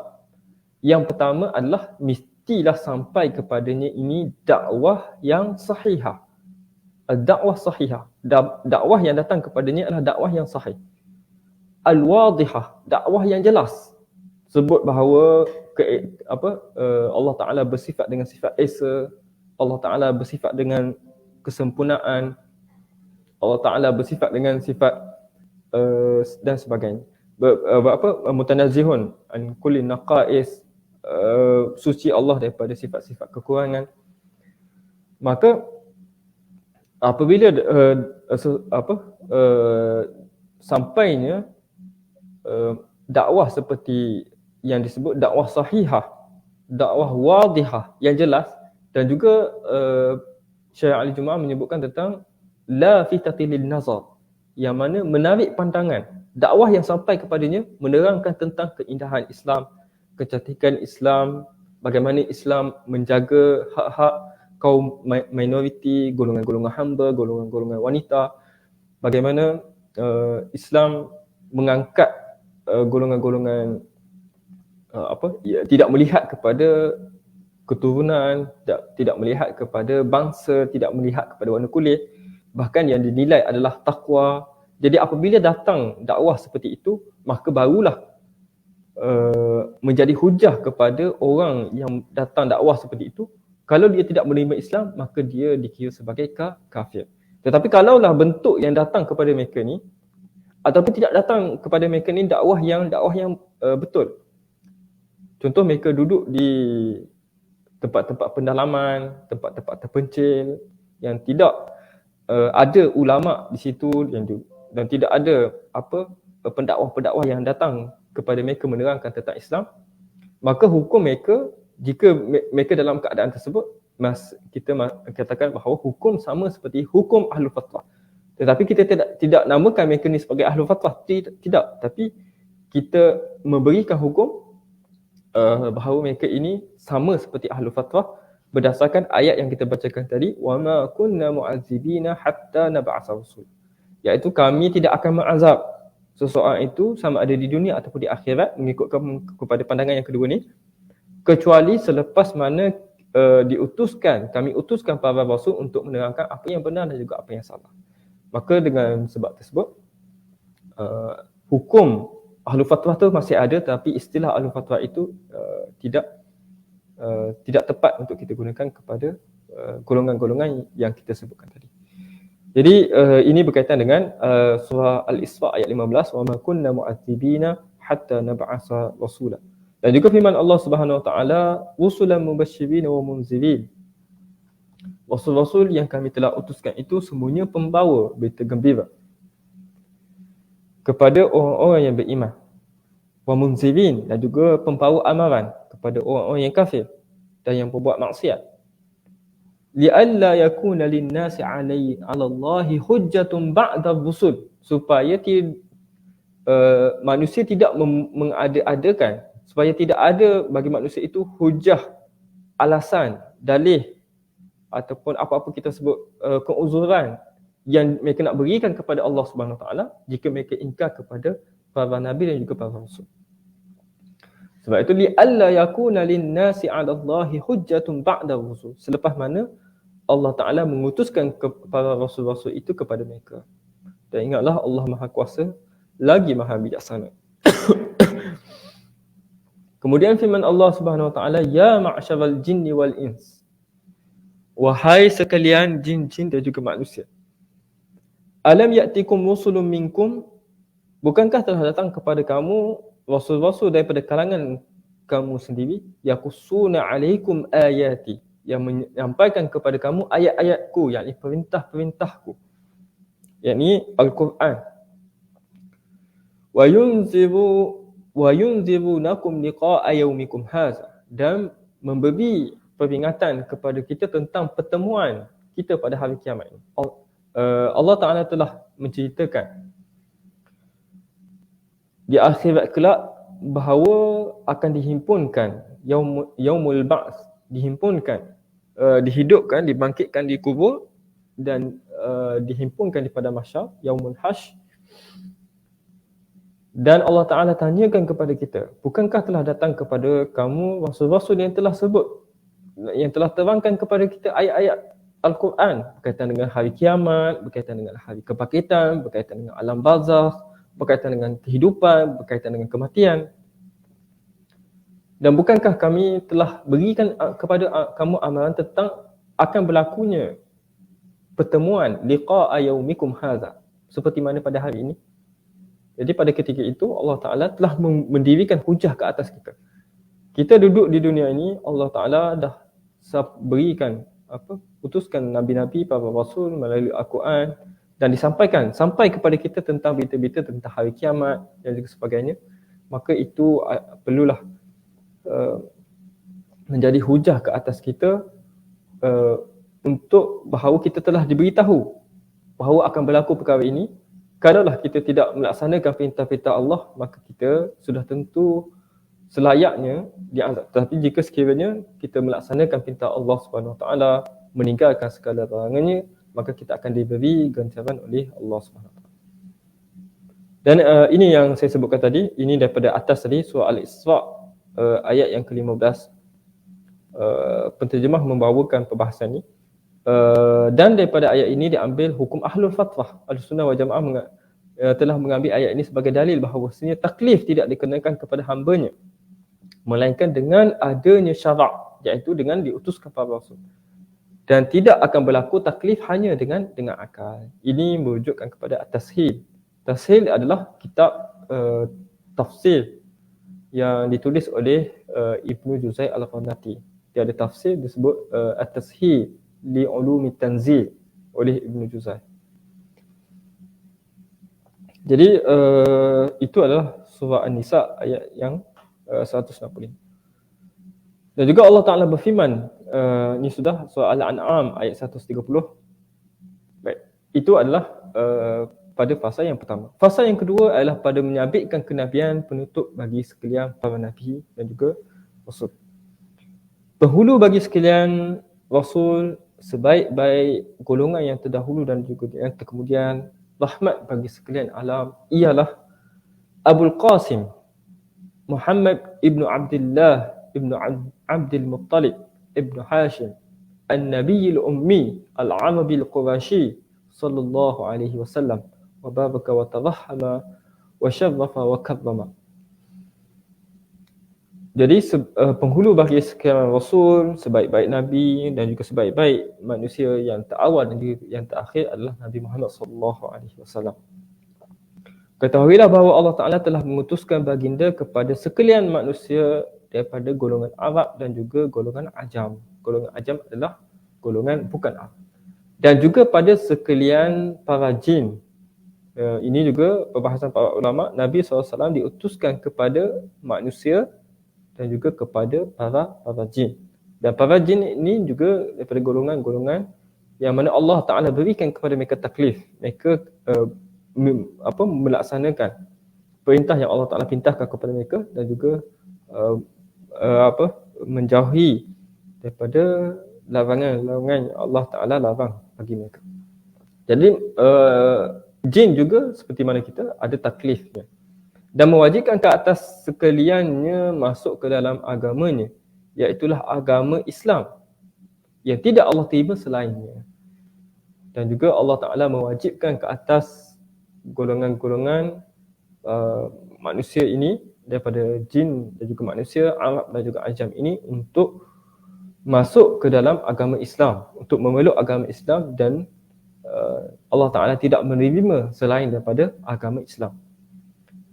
Yang pertama adalah mestilah sampai kepadanya ini dakwah yang sahihah. Dakwah sahihah. Dakwah yang datang kepadanya adalah dakwah yang sahih. Al-wadihah, dakwah yang jelas. Sebut bahawa Allah Ta'ala bersifat dengan sifat Esa, Allah Ta'ala bersifat dengan kesempurnaan, Allah Ta'ala bersifat dengan sifat dan sebagainya. Mutanazihun an kulli naqais, suci Allah daripada sifat-sifat kekurangan. Maka apabila sampainya dakwah seperti yang disebut dakwah sahihah, dakwah wadihah yang jelas, dan juga Syekh Ali Jumaah menyebutkan tentang la fitatilil nazar, yang mana menarik pandangan. Dakwah yang sampai kepadanya menerangkan tentang keindahan Islam, kecantikan Islam, bagaimana Islam menjaga hak-hak kaum minoriti, golongan-golongan hamba, golongan-golongan wanita, bagaimana Islam mengangkat golongan-golongan tidak melihat kepada keturunan, tidak melihat kepada bangsa, tidak melihat kepada warna kulit, bahkan yang dinilai adalah takwa. Jadi apabila datang dakwah seperti itu, maka barulah menjadi hujah kepada orang yang datang dakwah seperti itu. Kalau dia tidak menerima Islam, maka dia dikira sebagai kafir. Tetapi kalaulah bentuk yang datang kepada mereka ni, ataupun tidak datang kepada mereka ni dakwah yang betul. Contoh, mereka duduk di tempat-tempat pendalaman, tempat-tempat terpencil yang tidak ada ulama di situ dan tidak ada pendakwah-pendakwah yang datang kepada mereka menerangkan tentang Islam, maka hukum mereka, jika mereka dalam keadaan tersebut, kita katakan bahawa hukum sama seperti hukum Ahlul Fatrah. Tetapi kita tidak namakan mereka ni sebagai Ahlul Fatrah, tidak. Tapi kita memberikan hukum bahawa mereka ini sama seperti Ahlul Fatrah berdasarkan ayat yang kita bacakan tadi, wa ma kunna mu'azzibina hatta nab'atha rasul, iaitu kami tidak akan mengazab seseorang itu sama ada di dunia ataupun di akhirat, mengikutkan kepada pandangan yang kedua ni, kecuali selepas mana kami utuskan para rasul untuk menerangkan apa yang benar dan juga apa yang salah. Maka dengan sebab tersebut, hukum Ahlul Fatrah tu masih ada, tapi istilah Ahlul Fatrah itu tidak tepat untuk kita gunakan kepada golongan-golongan yang kita sebutkan tadi. Jadi ini berkaitan dengan surah Al-Isra ayat 15, wa ma kunna mu'azzibina hatta nab'atha rasula. Dan juga firman Allah Subhanahu wa taala, rusulan mubasysyirin wa munzirin. Rasul-rasul yang kami telah utuskan itu semuanya pembawa berita gembira kepada orang-orang yang beriman. Wa munzirin, dan juga pembawa amaran kepada orang-orang yang kafir dan yang berbuat maksiat. Li'alla yakuna lin-nasi 'ala Allahi hujjatun ba'da rusul, supaya manusia tidak mengada-adakan, supaya tidak ada bagi manusia itu hujah, alasan, dalih ataupun apa-apa kita sebut keuzuran yang mereka nak berikan kepada Allah Subhanahu Wa Taala jika mereka ingkar kepada para nabi dan juga para rasul. Sebab itu li'alla yakuna lin-nasi 'ala Allahi hujjatun ba'da rusul, selepas mana Allah Taala mengutuskan para rasul-rasul itu kepada mereka. Dan ingatlah, Allah Maha Kuasa lagi Maha Bijaksana. Kemudian firman Allah Subhanahu Wa Taala, ya ma'syaral jinni wal ins, wahai sekalian jin-jin dan juga manusia, alam ya'tikum rusulun minkum, bukankah telah datang kepada kamu rasul-rasul daripada kalangan kamu sendiri, yaqussuna 'alaikum ayati, yang menyampaikan kepada kamu ayat-ayatku, yakni perintah-perintahku, yakni Al-Quran, wa yunzirunakum liqa'a yaumikum hadza, dan memberi peringatan kepada kita tentang pertemuan kita pada hari kiamat ini. Allah Ta'ala telah menceritakan di akhirat kelak bahawa akan dihimpunkan yaumul ba'ts, dihidupkan, dibangkitkan di kubur dan dihimpunkan di pada mahsyar, yaumul hasyr. Dan Allah Ta'ala tanyakan kepada kita, bukankah telah datang kepada kamu rasul-rasul yang telah terangkan kepada kita ayat-ayat Al-Quran berkaitan dengan hari kiamat, berkaitan dengan hari kebangkitan, berkaitan dengan alam barzakh, berkaitan dengan kehidupan, berkaitan dengan kematian. Dan bukankah kami telah berikan kepada kamu amalan tentang akan berlakunya pertemuan liqa'a yaumikum hadza, seperti mana pada hari ini. Jadi pada ketika itu Allah Ta'ala telah mendirikan hujah ke atas kita. Kita duduk di dunia ini, Allah Ta'ala dah berikan utuskan nabi-nabi, para rasul melalui Al-Quran, dan disampaikan sampai kepada kita tentang berita-berita tentang hari kiamat dan juga sebagainya. Maka itu perlulah menjadi hujah ke atas kita untuk bahawa kita telah diberitahu bahawa akan berlaku perkara ini. Kalaulah kita tidak melaksanakan perintah-perintah Allah, maka kita sudah tentu selayaknya diazab. Tetapi jika sekiranya kita melaksanakan perintah Allah Subhanahu Wa Taala, meninggalkan segala larangannya, maka kita akan diberi ganjaran oleh Allah Subhanahu Wa Taala. Dan ini yang saya sebutkan tadi, ini daripada atas tadi, surah Al-Isra ayat yang ke-15. Penterjemah membawakan perbahasan ini. Dan daripada ayat ini diambil hukum Ahlul Fatrah. Ahlussunnah wal Jamaah telah mengambil ayat ini sebagai dalil bahawasanya taklif tidak dikenakan kepada hambanya, melainkan dengan adanya syarak, iaitu dengan diutuskan para rasul. Dan tidak akan berlaku taklif hanya dengan akal. Ini merujukkan kepada at-tashil. Tashil adalah kitab tafsir yang ditulis oleh Ibnu Juzai Al-Qannati. Dia ada tafsir disebut at-tashil li ulumi tanzil oleh Ibnu Juzai. Jadi itu adalah surah An-Nisa ayat yang 165. Dan juga Allah Ta'ala berfirman, ini sudah surah Al-An'am ayat 130. Baik, itu adalah pada fasa yang pertama. Fasa yang kedua adalah pada menyabitkan kenabian penutup bagi sekalian para nabi dan juga rasul. Penghulu bagi sekalian rasul, sebaik-baik golongan yang terdahulu dan juga yang kemudian, rahmat bagi sekalian alam, ialah Abul Qasim Muhammad ibnu Abdullah ibnu Abdul Muttalib ibnu Hashim An-Nabiyil Ummi Al-Arabi Al-Qurashi sallallahu alaihi wasallam wa baraka wa tarahama wa syarrafa wa karrama. Jadi penghulu bagi sekalian rasul, sebaik-baik nabi dan juga sebaik-baik manusia yang terawal dan juga yang terakhir adalah Nabi Muhammad sallallahu alaihi wasallam. Ketahuilah bahawa Allah Ta'ala telah mengutuskan baginda kepada sekalian manusia daripada golongan Arab dan juga golongan Ajam. Golongan Ajam adalah golongan bukan Arab. Dan juga pada sekalian para jin. Ini juga perbahasan para ulama. Nabi SAW diutuskan kepada manusia dan juga kepada para jin. Dan para jin ini juga daripada golongan-golongan yang mana Allah Ta'ala berikan kepada mereka taklif. Mereka melaksanakan perintah yang Allah Ta'ala perintahkan kepada mereka dan juga menjauhi daripada larangan-larangan yang Allah Ta'ala larang bagi mereka. Jadi jin juga seperti mana kita ada taklifnya dan mewajibkan ke atas sekaliannya masuk ke dalam agamanya, iaitulah agama Islam yang tidak Allah terima selainnya. Dan juga Allah Ta'ala mewajibkan ke atas golongan-golongan manusia ini daripada jin dan juga manusia Arab dan juga Ajam ini untuk masuk ke dalam agama Islam, untuk memeluk agama Islam, dan Allah Ta'ala tidak menerima selain daripada agama Islam.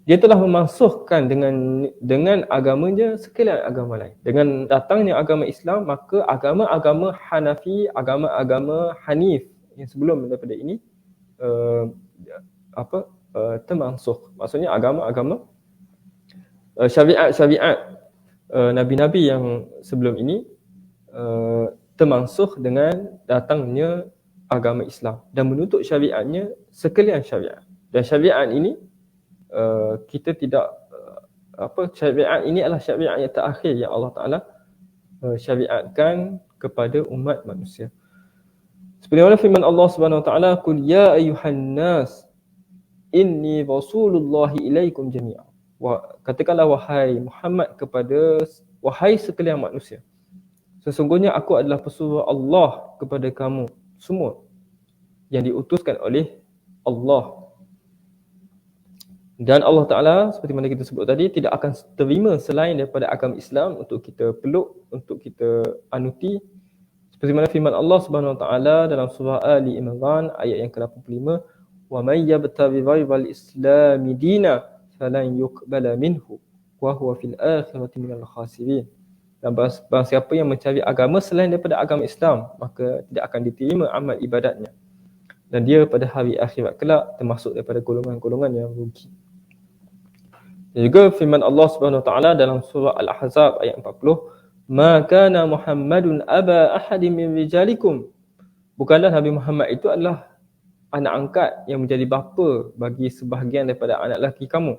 Dia telah memansuhkan dengan agamanya sekalian agama lain. Dengan datangnya agama Islam, maka agama-agama Hanafi, agama-agama Hanif yang sebelum daripada ini termansuh. Maksudnya agama-agama syariat nabi-nabi yang sebelum ini termansuh dengan datangnya agama Islam dan menuntut syariatnya sekalian syariat. Dan syariat ini kita tidak syariat ini adalah syariat yang terakhir yang Allah Ta'ala syariatkan kepada umat manusia. Seperti mana firman Allah Subhanahu Wa Ta'ala, "Qul ya ayyuhan nas inni rasulullahi ilaikum jami'a." Katakanlah wahai Muhammad kepada wahai sekalian manusia, sesungguhnya aku adalah pesuruh Allah kepada kamu semua yang diutuskan oleh Allah. Dan Allah Ta'ala seperti mana kita sebut tadi tidak akan terima selain daripada agama Islam untuk kita peluk, untuk kita anuti. Seperti mana firman Allah Subhanahu Wa Ta'ala dalam surah Ali Imran ayat yang ke-85, "Wa may yabtaghi ghayral islami dina falan yuqbala minhu wa huwa fil akhirati minal khasirin." Dan barang siapa yang mencari agama selain daripada agama Islam, maka tidak akan diterima amal ibadatnya, dan dia pada hari akhirat kelak termasuk daripada golongan-golongan yang rugi. Dan juga firman Allah Subhanahu Wa Ta'ala dalam surah Al-Ahzab ayat 40, "Ma kana Muhammadun aba ahadin min rijalikum." Bukanlah Nabi Muhammad itu adalah anak angkat yang menjadi bapa bagi sebahagian daripada anak lelaki kamu.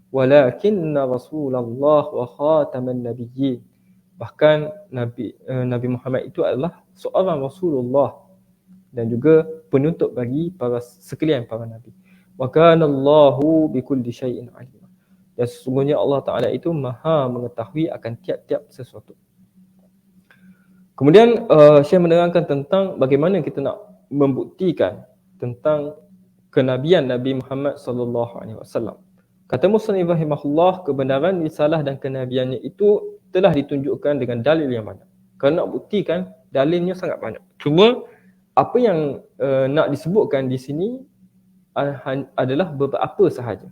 "Walakinna Rasulullah wa khataman nabiyyin." Bahkan Nabi Muhammad itu adalah seorang Rasulullah dan juga penutup bagi sekalian para nabi. "Wa kana Allahu bikulli syai'in alim." Dan sesungguhnya Allah Ta'ala itu maha mengetahui akan tiap-tiap sesuatu. Kemudian Syekh menerangkan tentang bagaimana kita nak membuktikan tentang kenabian Nabi Muhammad sallallahu alaihi wasallam. Kata Musannif rahimahullah, kebenaran risalah dan kenabiannya itu telah ditunjukkan dengan dalil yang banyak. Kalau nak buktikan, dalilnya sangat banyak. Cuma apa yang nak disebutkan di sini adalah beberapa sahaja.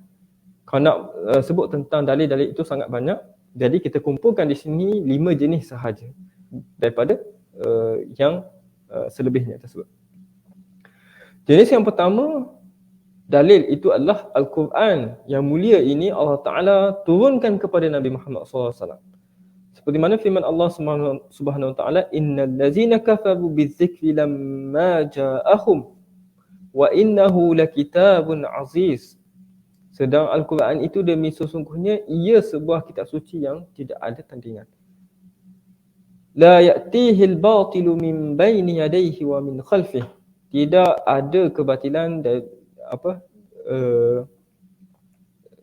Kalau nak sebut tentang dalil-dalil itu sangat banyak, jadi kita kumpulkan di sini 5 jenis sahaja daripada yang selebihnya tersebut. Jenis yang pertama, dalil itu adalah Al-Quran yang mulia ini Allah Ta'ala turunkan kepada Nabi Muhammad SAW. Seperti mana firman Allah Subhanahu Wa Ta'ala, innal ladzina kafaru bidzikri lamma ja'ahum wa innahu lakitabun aziz. Sedang Al-Quran itu demi sesungguhnya ia sebuah kitab suci yang tidak ada tandingan. La ya'tihil batilu min baini yadayhi wa min khalfihi. Tidak ada kebatilan dari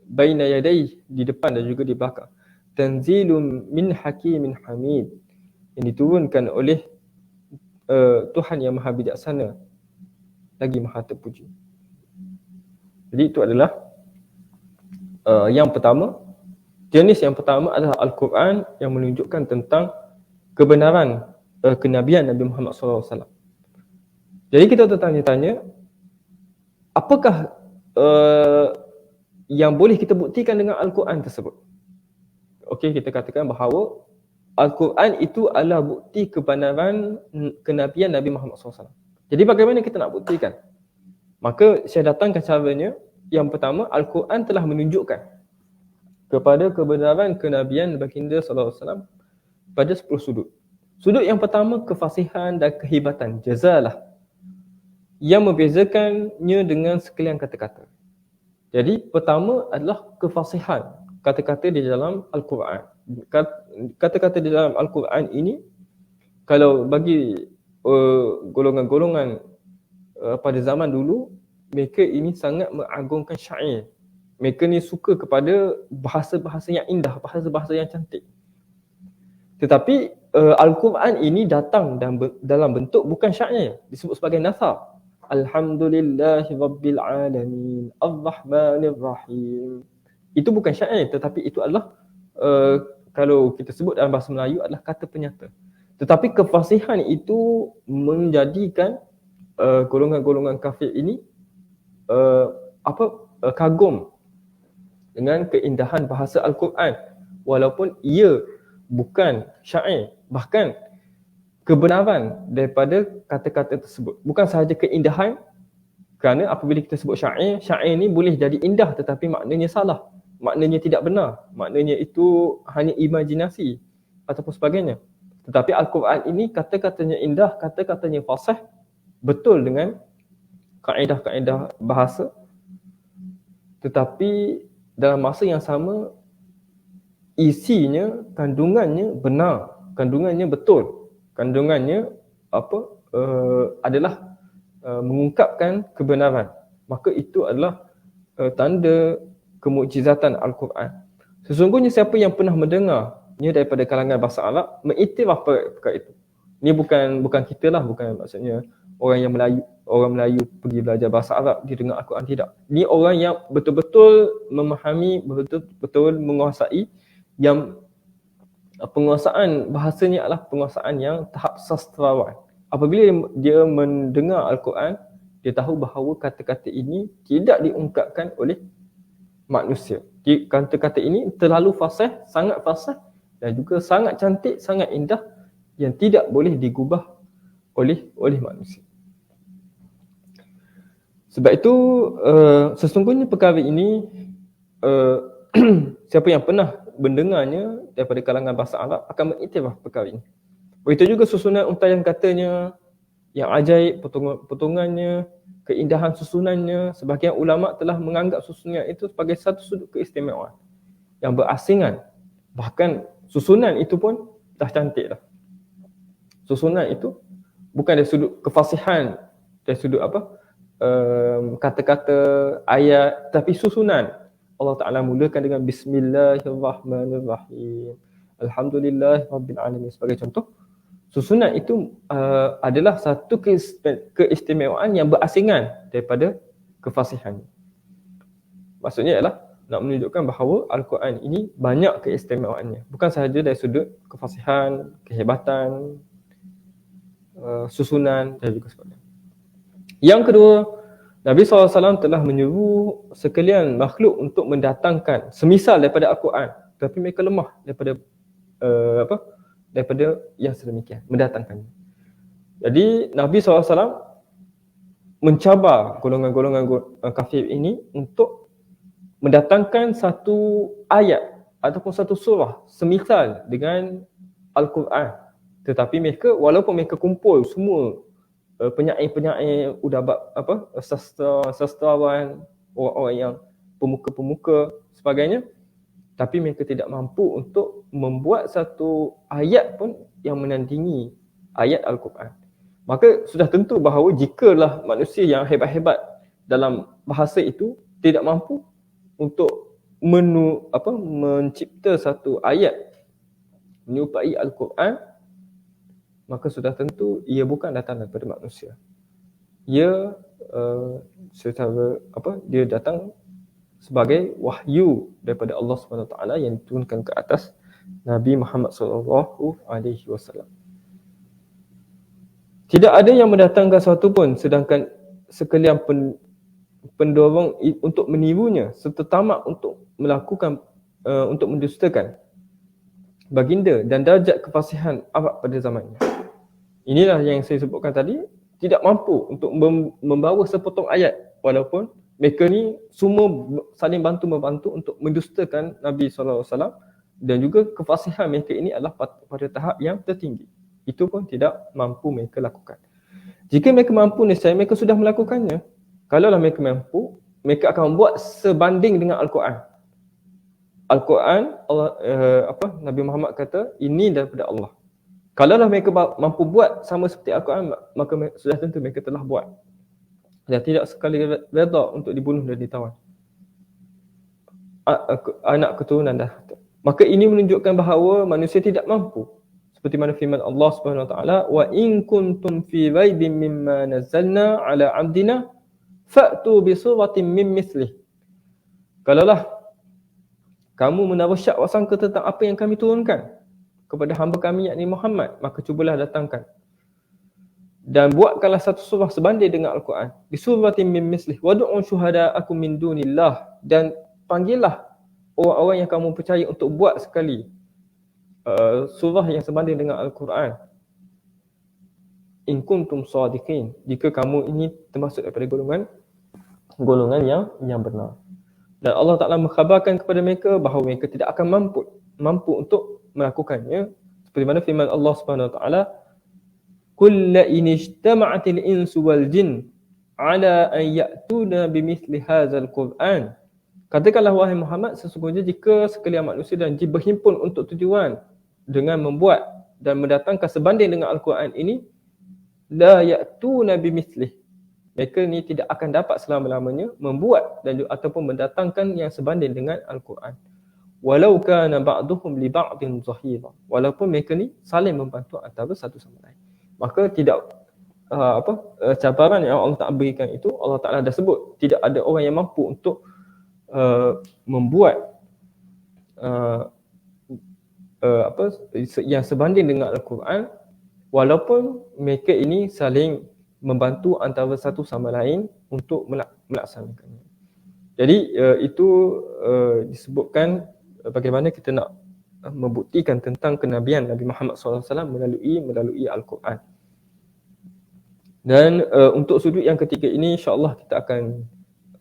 baina yadayhi, di depan dan juga di belakang. Tanzilun min hakimin hamid, yang diturunkan oleh Tuhan yang maha bijaksana lagi maha terpuji. Jadi itu adalah yang pertama. Jenis yang pertama adalah Al-Quran yang menunjukkan tentang kebenaran kenabian Nabi Muhammad SAW. Jadi kita tertanya-tanya, apakah yang boleh kita buktikan dengan Al-Quran tersebut? Okey, kita katakan bahawa Al-Quran itu adalah bukti kebenaran kenabian Nabi Muhammad SAW. Jadi bagaimana kita nak buktikan? Maka saya datangkan caranya. Yang pertama, Al-Quran telah menunjukkan kepada kebenaran kenabian baginda SAW pada 10 sudut. Sudut yang pertama, kefasihan dan kehebatan, jazalah, yang membezakannya dengan sekalian kata-kata. Jadi pertama adalah kefasihan kata-kata di dalam Al-Quran. Kata-kata di dalam Al-Quran ini, kalau bagi golongan-golongan pada zaman dulu, mereka ini sangat mengagungkan syair. Mereka ni suka kepada bahasa-bahasa yang indah, bahasa-bahasa yang cantik. Tetapi Al-Quran ini datang dalam bentuk bukan syair, disebut sebagai nasar. Alhamdulillahi Rabbil Alamin, Ar-Rahmanir Rahim. Itu bukan syair, tetapi itu adalah kalau kita sebut dalam bahasa Melayu adalah kata penyata. Tetapi kefasihan itu menjadikan golongan-golongan kafir ini kagum dengan keindahan bahasa Al-Quran, walaupun ia bukan syair. Bahkan kebenaran daripada kata-kata tersebut, bukan sahaja keindahan, kerana apabila kita sebut syair, syair ni boleh jadi indah tetapi maknanya salah, maknanya tidak benar, maknanya itu hanya imajinasi ataupun sebagainya. Tetapi Al-Quran ini kata-katanya indah, kata-katanya fasih, betul dengan kaedah-kaedah bahasa, tetapi dalam masa yang sama isinya, kandungannya benar, kandungannya betul, kandungannya adalah mengungkapkan kebenaran. Maka itu adalah tanda kemukjizatan Al-Quran. Sesungguhnya siapa yang pernah mendengarnya daripada kalangan bahasa Arab mengiktiraf perkara itu. Ini bukan kita lah, bukan maksudnya orang Melayu pergi belajar bahasa Arab, dia dengar Al-Quran, tidak. Ini orang yang betul-betul memahami, betul-betul menguasai, yang penguasaan bahasanya adalah penguasaan yang tahap sastrawan. Apabila dia mendengar Al-Quran, dia tahu bahawa kata-kata ini tidak diungkapkan oleh manusia. Kata-kata ini terlalu fasih, sangat fasih, dan juga sangat cantik, sangat indah, yang tidak boleh digubah oleh manusia. Sebab itu sesungguhnya perkara ini siapa yang pernah mendengarnya daripada kalangan bahasa Arab akan mengiktiraf perkara ini. Begitu juga susunan untaian katanya yang ajaib, potongannya, keindahan susunannya. Sebahagian ulama telah menganggap susunan itu sebagai satu sudut keistimewaan yang berasingan. Bahkan susunan itu pun dah cantik dah. Susunan itu bukan dari sudut kefasihan, dari sudut kata-kata ayat, tapi susunan. Allah Ta'ala mulakan dengan Bismillahirrahmanirrahim, Alhamdulillah Rabbil Alamin sebagai contoh. Susunan itu adalah satu keistimewaan yang berasingan daripada kefasihannya. Maksudnya ialah nak menunjukkan bahawa Al-Quran ini banyak keistimewaannya. Bukan sahaja dari sudut kefasihan, kehebatan, susunan dan juga sebagainya. Yang kedua, Nabi SAW telah menyuruh sekalian makhluk untuk mendatangkan semisal daripada Al-Quran, tapi mereka lemah daripada daripada yang sedemikian, mendatangkannya. Jadi Nabi SAW mencabar golongan-golongan kafir ini untuk mendatangkan satu ayat ataupun satu surah semisal dengan Al-Quran. Tetapi mereka, walaupun mereka kumpul semua penyair-penyair, udabat sastrawan, orang-orang yang pemuka-pemuka sebagainya, tapi mereka tidak mampu untuk membuat satu ayat pun yang menandingi ayat Al-Quran. Maka sudah tentu bahawa jikalah manusia yang hebat-hebat dalam bahasa itu tidak mampu untuk mencipta satu ayat menyerupai Al-Quran, maka sudah tentu ia bukan datang daripada manusia. Ia dia datang sebagai wahyu daripada Allah SWT yang diturunkan ke atas Nabi Muhammad SAW. Tidak ada yang mendatangkan sesuatu pun sedangkan sekalian pendorong untuk menirunya serta tamak untuk melakukan untuk mendustakan baginda dan darjat kefasihan Arab pada zamannya. Inilah yang saya sebutkan tadi, tidak mampu untuk membawa sepotong ayat, walaupun mereka ni semua saling bantu-membantu untuk mendustakan Nabi SAW, dan juga kefasihan mereka ini adalah pada tahap yang tertinggi. Itu pun tidak mampu mereka lakukan. Jika mereka mampu, nescaya mereka sudah melakukannya. Kalaulah mereka mampu, mereka akan buat sebanding dengan Al-Quran. Al-Quran, Nabi Muhammad kata, ini daripada Allah. Kalaulah mereka mampu buat sama seperti Al-Quran, maka sudah tentu mereka telah buat. Dan tidak sekali reda untuk dibunuh dan ditawan. Anak keturunan dah. Maka ini menunjukkan bahawa manusia tidak mampu. Seperti mana firman Allah Subhanahu Wa Taala, wa in kuntum fi raibin mimma nazzalna ala 'abdina fa'tu bi suratin min mithlih. Kalaulah kamu menaruh syak wasangka tentang apa yang kami turunkan kepada hamba kami yakni Muhammad, maka cubalah datangkan dan buatkanlah satu surah sebanding dengan Al-Quran. Bi suratin min mithlih wad'u syuhada'akum min dunillah, dan panggillah orang-orang yang kamu percaya untuk buat sekali surah yang sebanding dengan Al-Quran. In kuntum sadiqin, jika kamu ini termasuk daripada golongan yang benar. Dan Allah Ta'ala mengkhabarkan kepada mereka bahawa mereka tidak akan mampu untuk melakukannya. Seperti mana firman Allah Subhanahu Wa Taala, "Qul la in ijtama'atil insu wal jin ala an ya'tuna bimithli hadzal Qur'an." Katakanlah wahai Muhammad, sesungguhnya jika sekalian manusia dan jin berhimpun untuk tujuan dengan membuat dan mendatangkan sebanding dengan Al-Quran ini, la ya'tuna bimithlih, mereka ni tidak akan dapat selama-lamanya membuat dan ataupun mendatangkan yang sebanding dengan Al-Quran. Walau kana ba'duhum li ba'din zahira, walaupun mereka ni saling membantu antara satu sama lain. Maka tidak cabaran yang Allah Ta'ala berikan itu, Allah Ta'ala dah sebut tidak ada orang yang mampu untuk membuat yang sebanding dengan Al-Quran, walaupun mereka ini saling membantu antara satu sama lain untuk melaksanakannya. Jadi itu disebutkan bagaimana kita nak membuktikan tentang kenabian Nabi Muhammad SAW melalui Al-Quran. Dan untuk sudut yang ketiga ini, insya-Allah kita akan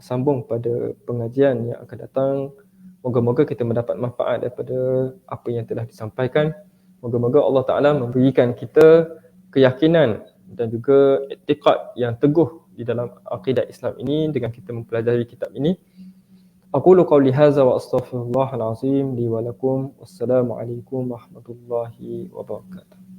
sambung pada pengajian yang akan datang. Moga-moga kita mendapat manfaat daripada apa yang telah disampaikan. Moga-moga Allah Ta'ala memberikan kita keyakinan dan juga i'tiqad yang teguh di dalam akidah Islam ini dengan kita mempelajari kitab ini. Aqulu qawli hadza wa astaghfirullahal azim li wa lakum. Wassalamualaikum warahmatullahi wabarakatuh.